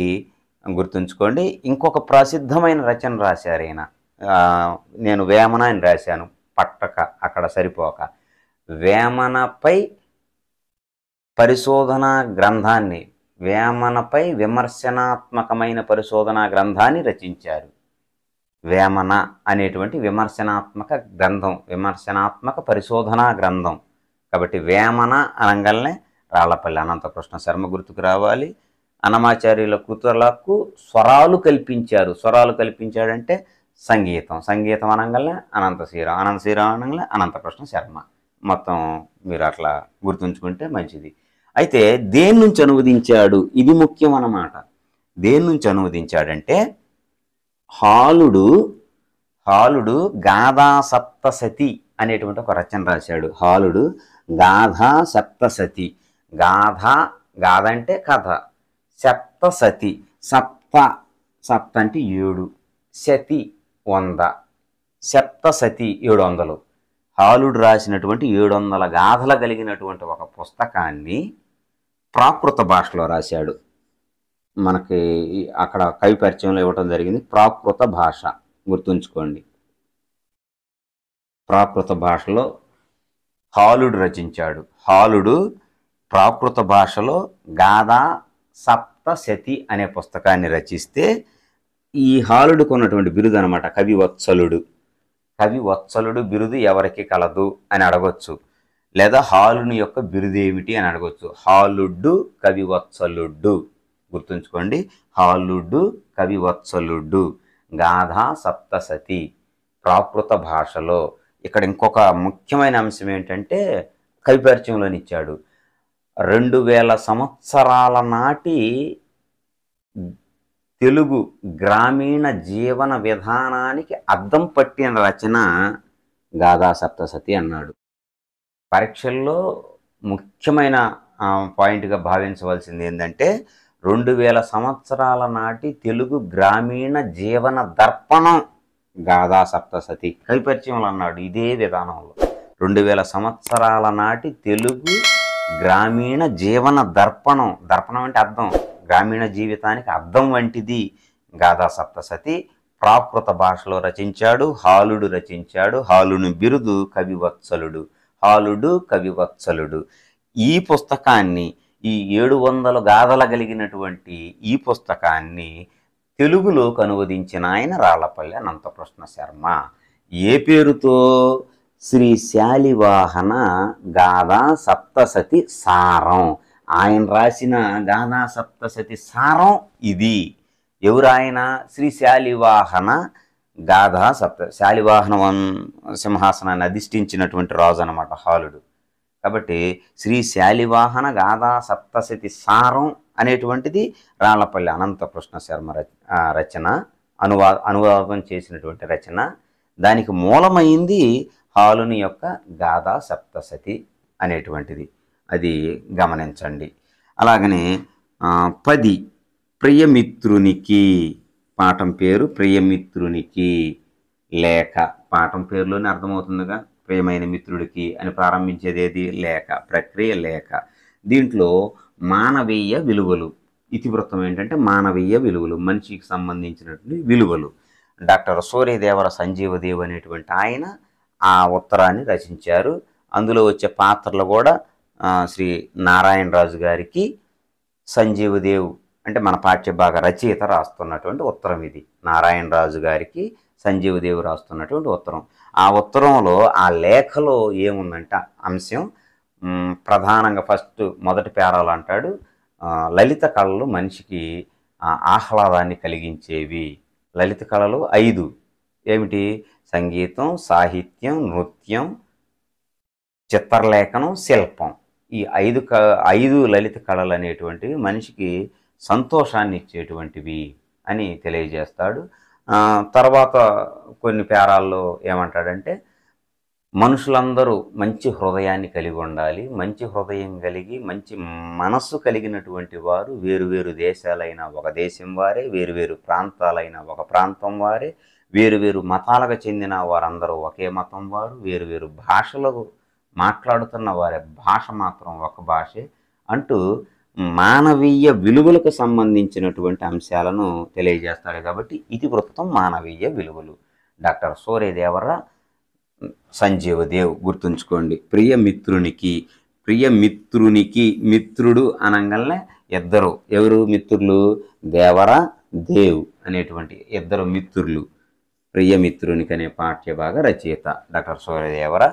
గుర్తుంచుకోండి. ఇంకొక ప్రసిద్ధమైన రచన రాశారు ఈయన. నేను వేమన అని రాశాను, పట్టక అక్కడ సరిపోక. వేమనపై పరిశోధనా గ్రంథాన్ని, వేమనపై విమర్శనాత్మకమైన పరిశోధనా గ్రంథాన్ని రచించారు. వేమన అనేటువంటి విమర్శనాత్మక గ్రంథం, విమర్శనాత్మక పరిశోధనా గ్రంథం. కాబట్టి వేమన అనగానే రాళ్లపల్లి అనంతకృష్ణ శర్మ గుర్తుకు రావాలి. అన్నమాచార్యుల కృతులకు స్వరాలు కల్పించాడంటే సంగీతం అనగానే అనంత శ్రీరామ్ అనగానే అనంతకృష్ణ శర్మ. మొత్తం మీరు అట్లా గుర్తుంచుకుంటే మంచిది. అయితే దేని నుంచి అనువదించాడు, ఇది ముఖ్యం అన్నమాట. దేని నుంచి అనువదించాడంటే హాలుడు గాథా సప్తసతి అనేటువంటి ఒక రచన రాశాడు. హాలుడు గాథా సప్తసతి. గాథ అంటే కథ, సప్తసతి, సప్త అంటే 7, సతి 100, సప్తసతి 700. హాలుడు రాసినటువంటి 700 గాథలు కలిగినటువంటి ఒక పుస్తకాన్ని ప్రాకృత భాషలో రాశాడు. మనకి అక్కడ కవి పరిచయంలో ఇవ్వటం జరిగింది. ప్రాకృత భాష గుర్తుంచుకోండి. ప్రాకృత భాషలో హాలుడు రచించాడు. హాలుడు ప్రాకృత భాషలో గాథా సప్తశతి అనే పుస్తకాన్ని రచిస్తే ఈ హాలుడుకు ఉన్నటువంటి బిరుదు అనమాట కవివత్సలుడు. కవివత్సలుడు బిరుదు ఎవరికి కలదు అని అడగొచ్చు, లేదా హాలుని యొక్క బిరుదు ఏమిటి అని అడగొచ్చు. హాలుడు కవివత్సలుడు, గుర్తుంచుకోండి. హాలుడు కవివత్సలుడు, గాథా సప్తసతి, ప్రాకృత భాషలో. ఇక్కడ ఇంకొక ముఖ్యమైన అంశం ఏంటంటే కవి పరిచయంలోనిచ్చాడు. 2000 సంవత్సరాల నాటి తెలుగు గ్రామీణ జీవన విధానానికి అద్దం పట్టిన రచన గాథా సప్తసతి అన్నాడు. పరీక్షల్లో ముఖ్యమైన పాయింట్గా భావించవలసింది ఏంటంటే 2000 సంవత్సరాల నాటి తెలుగు గ్రామీణ జీవన దర్పణం గాథా సప్తసతి. కవి పరిచయంలో అన్నాడు ఇదే విధానంలో. 2000 సంవత్సరాల నాటి తెలుగు గ్రామీణ జీవన దర్పణం. దర్పణం అంటే అర్థం, గ్రామీణ జీవితానికి అర్థం వంటిది గాథా సప్తసతి. ప్రాకృత భాషలో రచించాడు, హాలుడు రచించాడు. హాలుని బిరుదు కవివత్సలుడు. హాలుడు కవివత్సలుడు. ఈ పుస్తకాన్ని, ఈ 700 గాథల కలిగినటువంటి ఈ పుస్తకాన్ని తెలుగులోకి అనువదించిన ఆయన రాళ్లపల్లి అనంతకృష్ణ శర్మ. ఏ పేరుతో? శ్రీ శాలివాహన గాథా సప్తసతి సారం. ఆయన రాసిన గాథా సప్తసతి సారం ఇది. ఎవరు ఆయన? శ్రీ శాలివాహన గాథా శాలివాహన సింహాసనాన్ని అధిష్ఠించినటువంటి రాజు అనమాట హాలుడు. కాబట్టి శ్రీ శాలివాహన గాథా సప్తసతి సారం అనేటువంటిది రాళ్లపల్లి అనంతకృష్ణ శర్మ రచన, అనువాదం చేసినటువంటి రచన. దానికి మూలమైంది హాలుని యొక్క గాథా సప్తసతి అనేటువంటిది. అది గమనించండి. అలాగనే 10 ప్రియమిత్రునికి. పాఠం పేరు ప్రియమిత్రునికి లేఖ. పాఠం పేరులోనే అర్థమవుతుందిగా, ప్రియమైన మిత్రుడికి అని ప్రారంభించేది ఏది? లేఖ. ప్రక్రియ లేఖ. దీంట్లో మానవీయ విలువలు, ఇతివృత్తం ఏంటంటే మానవీయ విలువలు, మనిషికి సంబంధించినటువంటి విలువలు. డాక్టర్ సూర్యదేవర సంజీవదేవ్ అనేటువంటి ఆయన ఆ ఉత్తరాన్ని రచించారు. అందులో వచ్చే పాత్రలు కూడా శ్రీ నారాయణరాజు గారికి సంజీవదేవ్ అంటే మన పాఠ్యభాగ రచయిత రాస్తున్నటువంటి ఉత్తరం ఇది. నారాయణరాజు గారికి సంజీవదేవ్ రాస్తున్నటువంటి ఉత్తరం. ఆ ఉత్తరంలో ఆ లేఖలో ఏముందంటే అంశం ప్రధానంగా మొదటి పేరాలు అంటాడు, లలిత కళలు మనిషికి ఆహ్లాదాన్ని కలిగించేవి. లలిత కళలు 5 ఏమిటి? సంగీతం, సాహిత్యం, నృత్యం, చిత్రలేఖనం, శిల్పం. ఈ 5 లలిత కళలు అనేటువంటివి మనిషికి సంతోషాన్ని ఇచ్చేటువంటివి అని తెలియజేస్తాడు. తర్వాత కొన్ని పేరాల్లో ఏమంటాడంటే మనుషులందరూ మంచి హృదయాన్ని కలిగి ఉండాలి. మంచి హృదయం కలిగి మంచి మనస్సు కలిగినటువంటి వారు వేరువేరు దేశాలైన ఒక దేశం వారే, వేరువేరు ప్రాంతాలైన ఒక ప్రాంతం వారే, వేరువేరు మతాలకు చెందిన వారందరూ ఒకే మతం వారు, వేరువేరు భాషలకు మాట్లాడుతున్న వారి భాష మాత్రం ఒక భాషే అంటూ మానవీయ విలువలకు సంబంధించినటువంటి అంశాలను తెలియజేస్తాడు. కాబట్టి ఇతివృత్తం మానవీయ విలువలు. డాక్టర్ సూర్యదేవర సంజీవదేవ్. గుర్తుంచుకోండి. ప్రియమిత్రునికి మిత్రుడు అనగానే ఇద్దరు. ఎవరు మిత్రులు? దేవర, దేవ్ అనేటువంటి ఇద్దరు మిత్రులు. ప్రియమిత్రునికి అనే పాఠ్యభాగ రచయిత డాక్టర్ సూర్యదేవర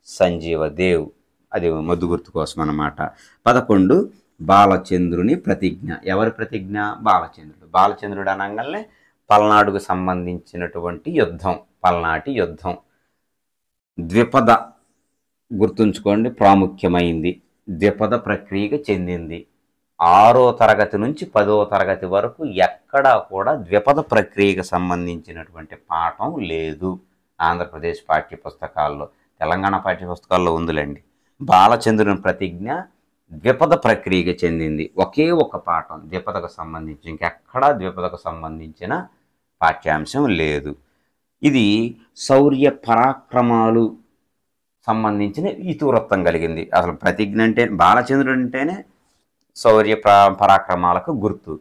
సంజీవదేవ్. అది మొద్దు గుర్తు కోసం అన్నమాట. 11 బాలచంద్రుని ప్రతిజ్ఞ. ఎవరి ప్రతిజ్ఞ? బాలచంద్రుడు. బాలచంద్రుడు అనగానే పల్నాడుకు సంబంధించినటువంటి యుద్ధం, పల్నాటి యుద్ధం. ద్విపద గుర్తుంచుకోండి, ప్రాముఖ్యమైంది. ద్విపద ప్రక్రియకు చెందింది. 6వ తరగతి నుంచి 10వ తరగతి వరకు ఎక్కడా కూడా ద్విపద ప్రక్రియకు సంబంధించినటువంటి పాఠం లేదు ఆంధ్రప్రదేశ్ పాఠ్యపుస్తకాల్లో. తెలంగాణ పాఠ్యపుస్తకాల్లో ఉందిలేండి. బాలచంద్రుని ప్రతిజ్ఞ ద్విపద ప్రక్రియకు చెందింది. ఒకే ఒక పాఠం ద్విపదకు సంబంధించి, ఇంకెక్కడా ద్విపదకు సంబంధించిన పాఠ్యాంశం లేదు. ఇది శౌర్య పరాక్రమాలు సంబంధించిన ఇతివృత్తం కలిగింది. అసలు ప్రతిజ్ఞ అంటే బాలచంద్రుడు అంటేనే శౌర్య పరాక్రమాలకు గుర్తు.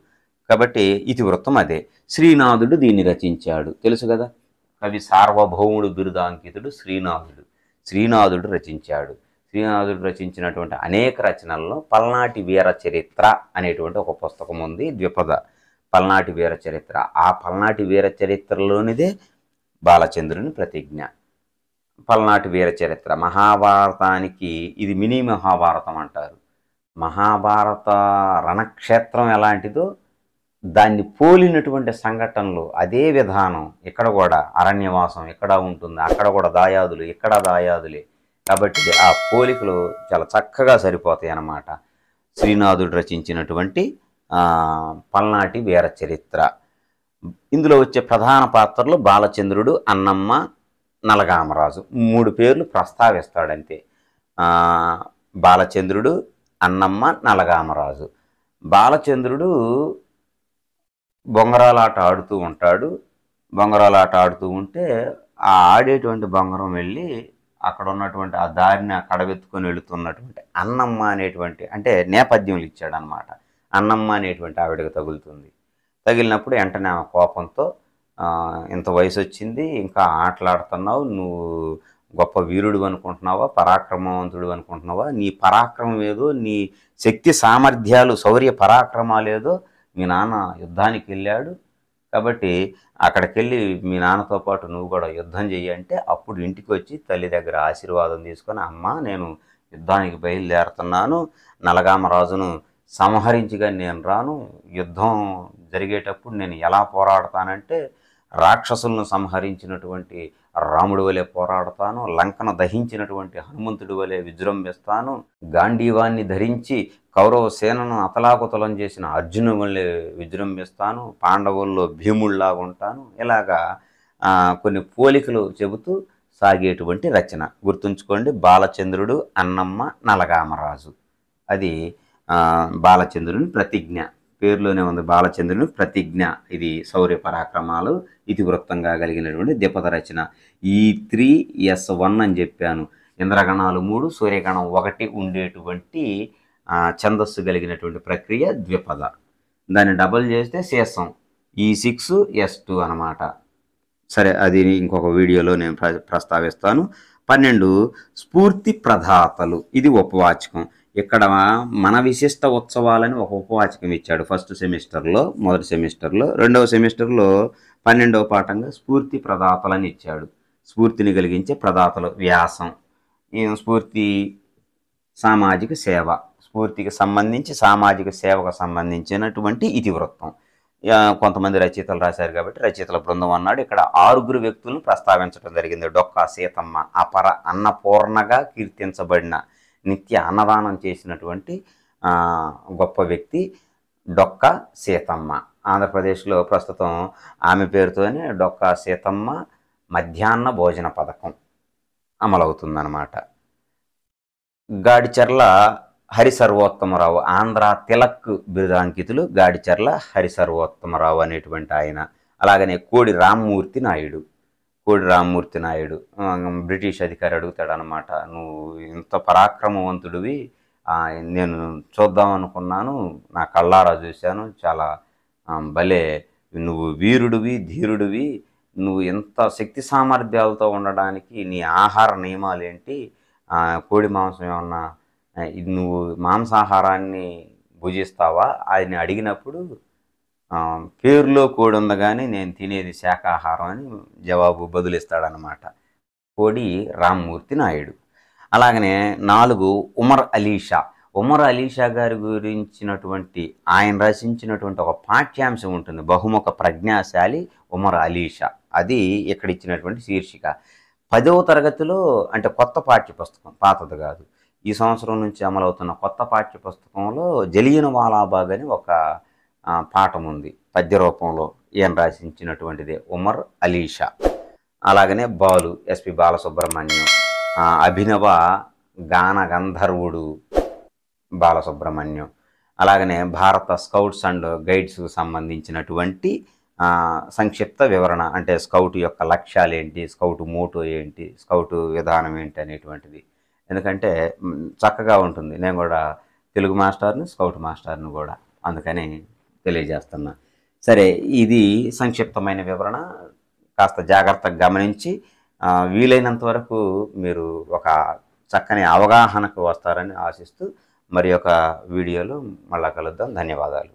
కాబట్టి ఇతివృత్తం అదే. శ్రీనాథుడు దీన్ని రచించాడు, తెలుసు కదా. కవి సార్వభౌముడు బిరుదాంకితుడు శ్రీనాథుడు రచించాడు. శ్రీనాథుడు రచించినటువంటి అనేక రచనల్లో పల్నాటి వీర చరిత్ర అనేటువంటి ఒక పుస్తకం ఉంది, ద్విపద పల్నాటి వీర చరిత్ర. ఆ పల్నాటి వీర చరిత్రలోనిదే బాలచంద్రుని ప్రతిజ్ఞ. పల్నాటి వీర చరిత్ర మహాభారతానికి ఇది మినీ మహాభారతం అంటారు. మహాభారత రణక్షేత్రం ఎలాంటిదో దాన్ని పోలినటువంటి సంఘటనలు అదే విధానం ఇక్కడ కూడా. అరణ్యవాసం ఇక్కడ ఉంటుంది, అక్కడ కూడా దాయాదులు, ఇక్కడ దాయాదులే. కాబట్టి ఆ పోలికలు చాలా చక్కగా సరిపోతాయి అన్నమాట. శ్రీనాథుడు రచించినటువంటి పల్నాటి వీర చరిత్ర. ఇందులో వచ్చే ప్రధాన పాత్రలు బాలచంద్రుడు, అన్నమ్మ, నలగామరాజు. 3 పేర్లు ప్రస్తావిస్తాడంతే. బాలచంద్రుడు, అన్నమ్మ, నలగామరాజు. బాలచంద్రుడు బొంగరాలాట ఆడుతూ ఉంటాడు. బొంగరాలాట ఆడుతూ ఉంటే ఆ ఆడేటువంటి బొంగరం వెళ్ళి అక్కడ ఉన్నటువంటి ఆ దారిని కడవెత్తుకొని వెళుతున్నటువంటి అన్నమ్మ అనేటువంటి, అంటే నేపథ్యం ఇచ్చాడనమాట. అన్నమ్మ అనేటువంటి ఆవిడకి తగులుతుంది. తగిలినప్పుడు వెంటనే ఆమె కోపంతో, ఇంత వయసు వచ్చింది ఇంకా ఆటలాడుతున్నావు, నువ్వు గొప్ప వీరుడు అనుకుంటున్నావా, పరాక్రమవంతుడు అనుకుంటున్నావా, నీ పరాక్రమం ఏదో, నీ శక్తి సామర్థ్యాలు, శౌర్య పరాక్రమాలు ఏదో, మీ నాన్న యుద్ధానికి వెళ్ళాడు కాబట్టి అక్కడికి వెళ్ళి మీ నాన్నతో పాటు నువ్వు కూడా యుద్ధం చెయ్యంటే, అప్పుడు ఇంటికి వచ్చి తల్లి దగ్గర ఆశీర్వాదం తీసుకొని, అమ్మ నేను యుద్ధానికి బయలుదేరుతున్నాను, నలగామరాజును సంహరించిగా నేను రాను, యుద్ధం జరిగేటప్పుడు నేను ఎలా పోరాడతానంటే రాక్షసులను సంహరించినటువంటి రాముడి వలె పోరాడతాను, లంకను దహించినటువంటి హనుమంతుడి వలె విజృంభిస్తాను, గాంధీవాన్ని ధరించి కౌరవ సేనను అతలాకుతలం చేసిన అర్జును వలె విజృంభిస్తాను, పాండవుల్లో భీముళ్లాగా ఉంటాను. ఇలాగా కొన్ని పోలికలు చెబుతూ సాగేటువంటి రచన. గుర్తుంచుకోండి, బాలచంద్రుడు, అన్నమ్మ, నలగామరాజు. అది బాలచంద్రుని ప్రతిజ్ఞ. పేరులోనే ఉంది బాలచంద్రుని ప్రతిజ్ఞ. ఇది శౌర్య పరాక్రమాలు ఇతివృత్తంగా కలిగినటువంటి ద్విపద రచన. E3S1 అని చెప్పాను. ఇంద్రగణాలు 3, సూర్యగణం 1 ఉండేటువంటి ఛందస్సు కలిగినటువంటి ప్రక్రియ ద్విపద. దాన్ని డబల్ చేస్తే శేషం E6S2 అనమాట. సరే, అది ఇంకొక వీడియోలో నేను ప్రస్తావిస్తాను. 12 స్ఫూర్తి ప్రదాతలు. ఇది ఉపవాచకం. ఇక్కడ మన విశిష్ట ఉత్సవాలని ఒక ఉపవాచకం ఇచ్చాడు ఫస్ట్ సెమిస్టర్లో, మొదటి సెమిస్టర్లో. రెండవ సెమిస్టర్లో 12వ పాఠంగా స్ఫూర్తి ప్రదాతలని ఇచ్చాడు. స్ఫూర్తిని కలిగించే ప్రదాతలు. వ్యాసం. స్ఫూర్తి సామాజిక సేవ, స్ఫూర్తికి సంబంధించి సామాజిక సేవకు సంబంధించినటువంటి ఇతివృత్తం. కొంతమంది రచయితలు రాశారు కాబట్టి రచయితల బృందం అన్నాడు. ఇక్కడ 6 వ్యక్తులను ప్రస్తావించడం జరిగింది. డొక్కా సీతమ్మ, అపర అన్నపూర్ణగా కీర్తించబడిన, నిత్య అన్నదానం చేసినటువంటి గొప్ప వ్యక్తి డొక్కా సీతమ్మ. ఆంధ్రప్రదేశ్లో ప్రస్తుతం ఆమె పేరుతోనే డొక్కా సీతమ్మ మధ్యాహ్న భోజన పథకం అమలవుతుందన్నమాట. గాడిచర్ల హరిసర్వోత్తమరావు, ఆంధ్ర తిలక్ బిరుదాంకితులు గాడిచర్ల హరిసర్వోత్తమరావు అనేటువంటి ఆయన. అలాగనే కోడి రామ్మూర్తి నాయుడు. బ్రిటిష్ అధికారి అడుగుతాడు అనమాట, నువ్వు ఇంత పరాక్రమవంతుడివి, నేను చూద్దాం అనుకున్నాను, నా కళ్ళారా చూశాను, చాలా భలే, నువ్వు వీరుడివి, ధీరుడివి, నువ్వు ఎంత శక్తి సామర్థ్యాలతో ఉండడానికి నీ ఆహార నియమాలు ఏంటి, కోడి మాంసం ఏమన్నా, నువ్వు మాంసాహారాన్ని భుజిస్తావా అని అడిగినప్పుడు పేరులో కోడి ఉంది కానీ నేను తినేది శాకాహారం అని జవాబు బదులిస్తాడనమాట కోడి రామ్మూర్తి నాయుడు. అలాగనే 4 ఉమర్ అలీషా. ఉమర్ అలీషా గారి గురించినటువంటి ఆయన రచించినటువంటి ఒక పాఠ్యాంశం ఉంటుంది, బహుముఖ ప్రజ్ఞాశాలి ఉమర్ అలీషా. అది ఇక్కడ ఇచ్చినటువంటి శీర్షిక. 10వ తరగతిలో, అంటే కొత్త పాఠ్యపుస్తకం, పాతది కాదు, ఈ సంవత్సరం నుంచి అమలవుతున్న కొత్త పాఠ్యపుస్తకంలో జలియన్ వాలాబాగ్ అని ఒక పాఠం ఉంది పద్య రూపంలో. ఈయన రచించినటువంటిదే ఉమర్ అలీషా. అలాగనే బాలు, ఎస్పి బాలసుబ్రహ్మణ్యం, అభినవ గాన గంధర్వుడు బాలసుబ్రహ్మణ్యం. అలాగనే భారత స్కౌట్స్ అండ్ గైడ్స్కు సంబంధించినటువంటి సంక్షిప్త వివరణ, అంటే స్కౌట్ యొక్క లక్ష్యాలు ఏంటి, స్కౌట్ మోటో ఏంటి, స్కౌట్ విధానం ఏంటి అనేటువంటిది. ఎందుకంటే చక్కగా ఉంటుంది. నేను కూడా తెలుగు మాస్టర్ని, స్కౌట్ మాస్టర్ని కూడా, అందుకని తెలియజేస్తున్నా. సరే, ఇది సంక్షిప్తమైన వివరణ. కాస్త జాగ్రత్తగా గమనించి వీలైనంత వరకు మీరు ఒక చక్కని అవగాహనకు వస్తారని ఆశిస్తూ మరి ఒక వీడియోలో మళ్ళా కలుద్దాం. ధన్యవాదాలు.